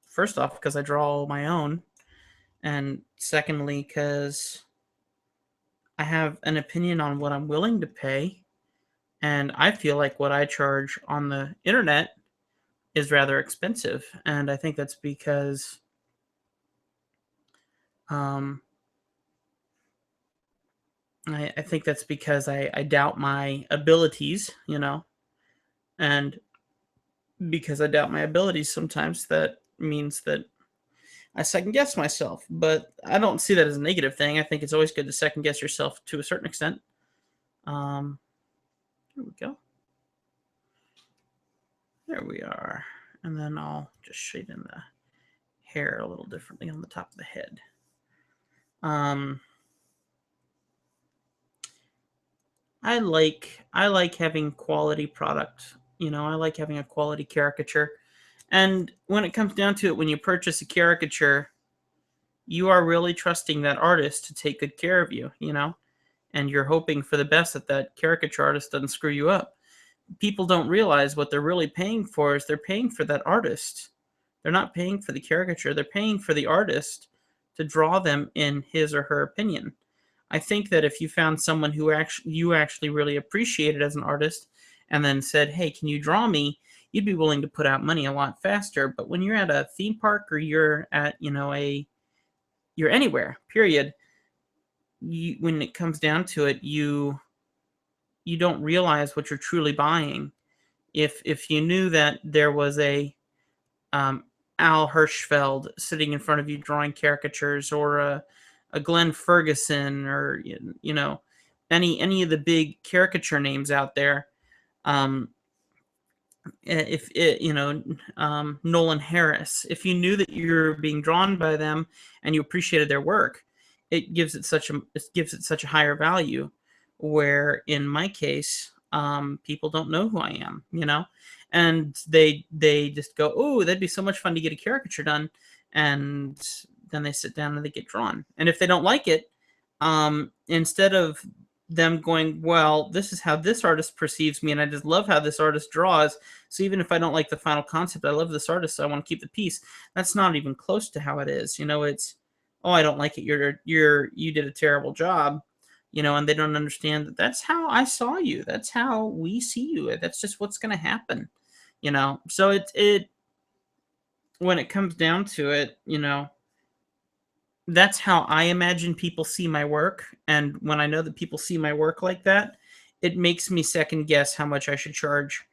first off, because I draw all my own, and secondly, because I have an opinion on what I'm willing to pay, and I feel like what I charge on the internet is rather expensive. And I think that's because um, I think that's because I doubt my abilities, and because I doubt my abilities, sometimes that means that I second guess myself. But I don't see that as a negative thing. I think it's always good to second guess yourself to a certain extent. Um, here we go. There we are. And then I'll just shade in the hair a little differently on the top of the head. Um, I like having quality product. I like having a quality caricature. And when it comes down to it, when you purchase a caricature, you are really trusting that artist to take good care of you, and you're hoping for the best that that caricature artist doesn't screw you up. People don't realize what they're really paying for is they're paying for that artist. They're not paying for the caricature, they're paying for the artist to draw them in his or her opinion. I think that if you found someone who you actually really appreciated as an artist and then said, "Hey, can you draw me?" you'd be willing to put out money a lot faster. But when you're at a theme park or you're at, you're anywhere, period, when it comes down to it, you don't realize what you're truly buying. If you knew that there was a um, Al Hirschfeld sitting in front of you drawing caricatures, or a Glenn Ferguson, or any of the big caricature names out there, um, if it, Nolan Harris, if you knew that you're being drawn by them and you appreciated their work, it gives it such a higher value. Where in my case, people don't know who I am, and they just go, "Oh, that'd be so much fun to get a caricature done," and then they sit down and they get drawn. And if they don't like it, instead of them going, "Well, this is how this artist perceives me, and I just love how this artist draws. So even if I don't like the final concept, I love this artist, so I want to keep the piece." That's not even close to how it is. It's, "Oh, I don't like it. You did a terrible job." And they don't understand that that's how I saw you. That's how we see you. That's just what's going to happen. So it when it comes down to it, that's how I imagine people see my work. And when I know that people see my work like that, it makes me second guess how much I should charge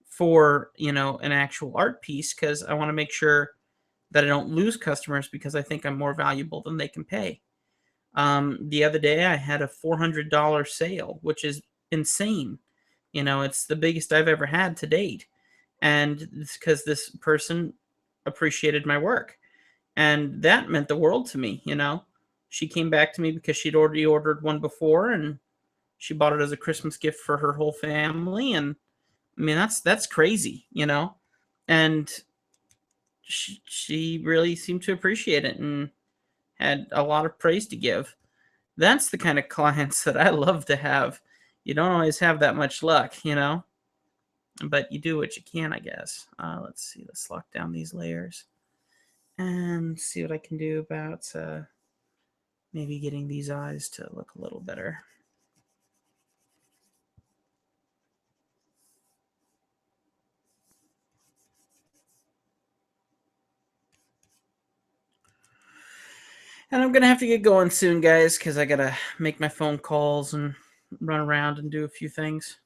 for, an actual art piece, because I want to make sure that I don't lose customers because I think I'm more valuable than they can pay. The other day I had a $400 sale, which is insane. It's the biggest I've ever had to date. And it's because this person appreciated my work. And that meant the world to me. She came back to me because she'd already ordered one before, and she bought it as a Christmas gift for her whole family. And I mean, that's crazy. And she really seemed to appreciate it and had a lot of praise to give. That's the kind of clients that I love to have. You don't always have that much luck, but you do what you can, I guess. Let's see. Let's lock down these layers and see what I can do about maybe getting these eyes to look a little better. And I'm going to have to get going soon, guys, because I got to make my phone calls and run around and do a few things.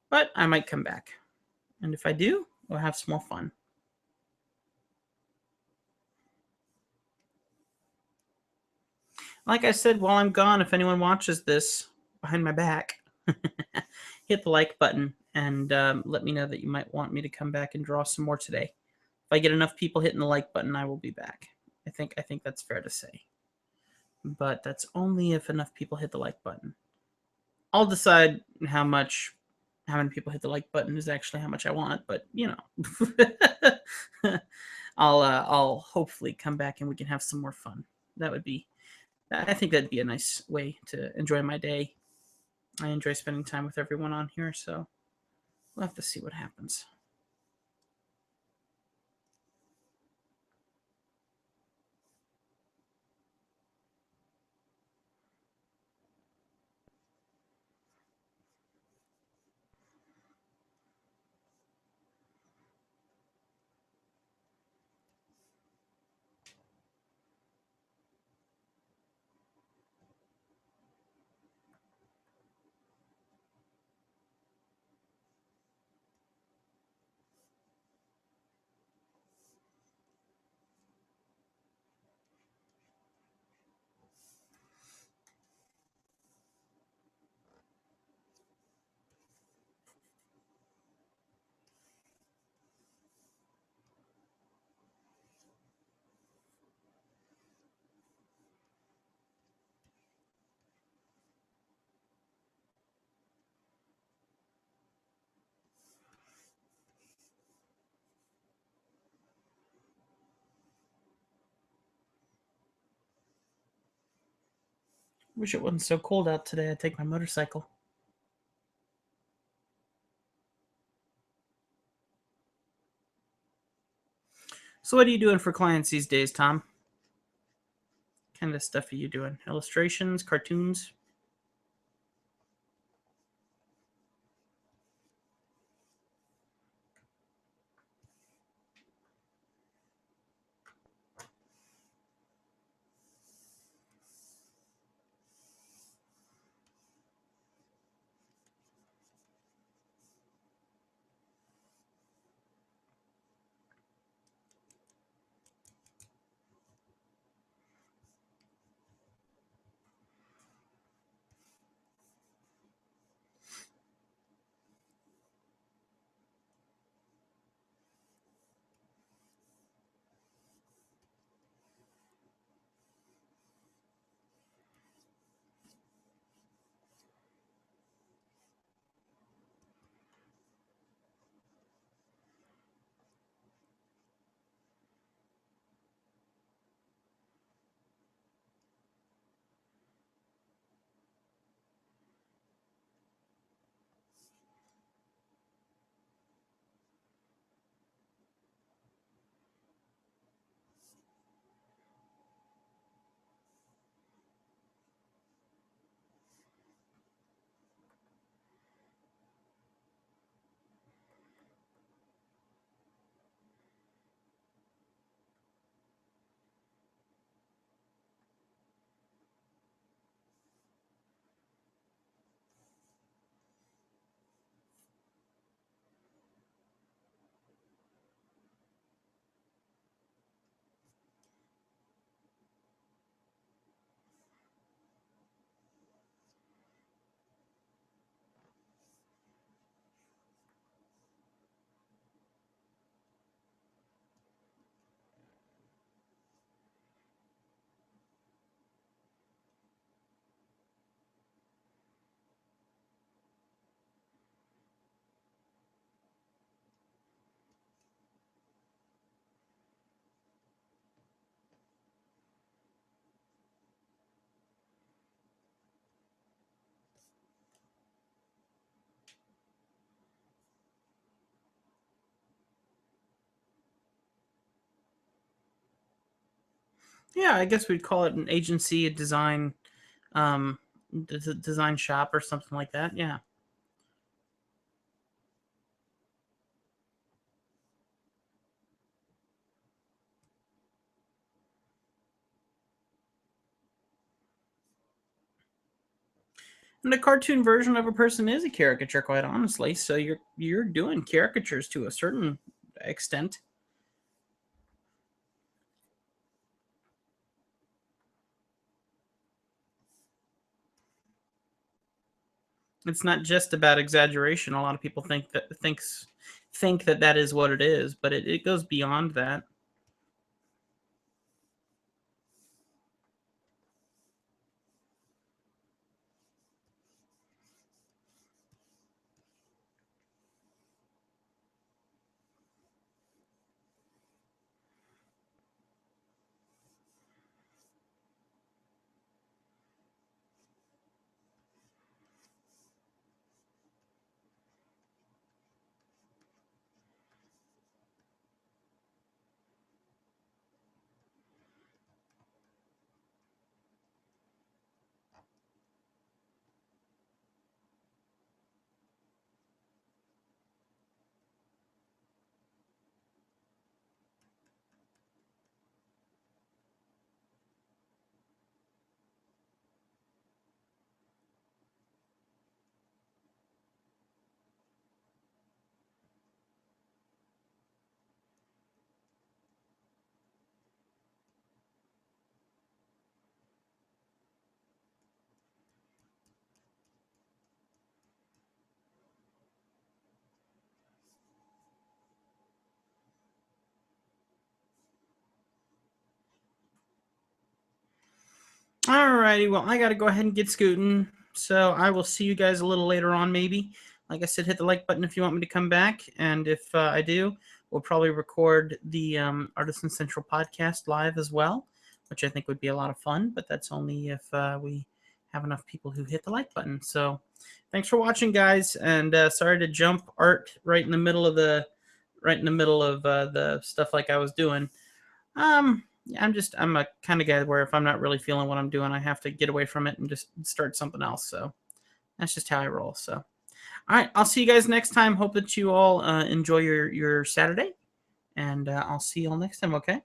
but I might come back. And if I do, we'll have some more fun. Like I said, while I'm gone, if anyone watches this behind my back, hit the like button and let me know that you might want me to come back and draw some more today. If I get enough people hitting the like button, I will be back. I think that's fair to say. But that's only if enough people hit the like button. I'll decide how many people hit the like button is actually how much I want, but I'll hopefully come back and we can have some more fun. That would be I think that'd be a nice way to enjoy my day. I enjoy spending time with everyone on here, so we'll have to see what happens. Wish it wasn't so cold out today. I'd take my motorcycle. So, what are you doing for clients these days, Tom? What kind of stuff are you doing? Illustrations, cartoons? Yeah, I guess we'd call it an agency, a design, um, design shop or something like that. Yeah. And a cartoon version of a person is a caricature, quite honestly. So you're doing caricatures to a certain extent. It's not just about exaggeration. A lot of people think that that is what it is, but it goes beyond that. Alrighty, well, I gotta go ahead and get scooting. So I will see you guys a little later on, maybe. Like I said, hit the like button if you want me to come back, and if I do, we'll probably record the Artisan Central podcast live as well, which I think would be a lot of fun. But that's only if we have enough people who hit the like button. So thanks for watching, guys, and sorry to jump art right in the middle of the stuff like I was doing. Yeah, I'm a kind of guy where if I'm not really feeling what I'm doing, I have to get away from it and just start something else. So that's just how I roll. So all right, I'll see you guys next time. Hope that you all enjoy your Saturday, and I'll see you all next time. Okay.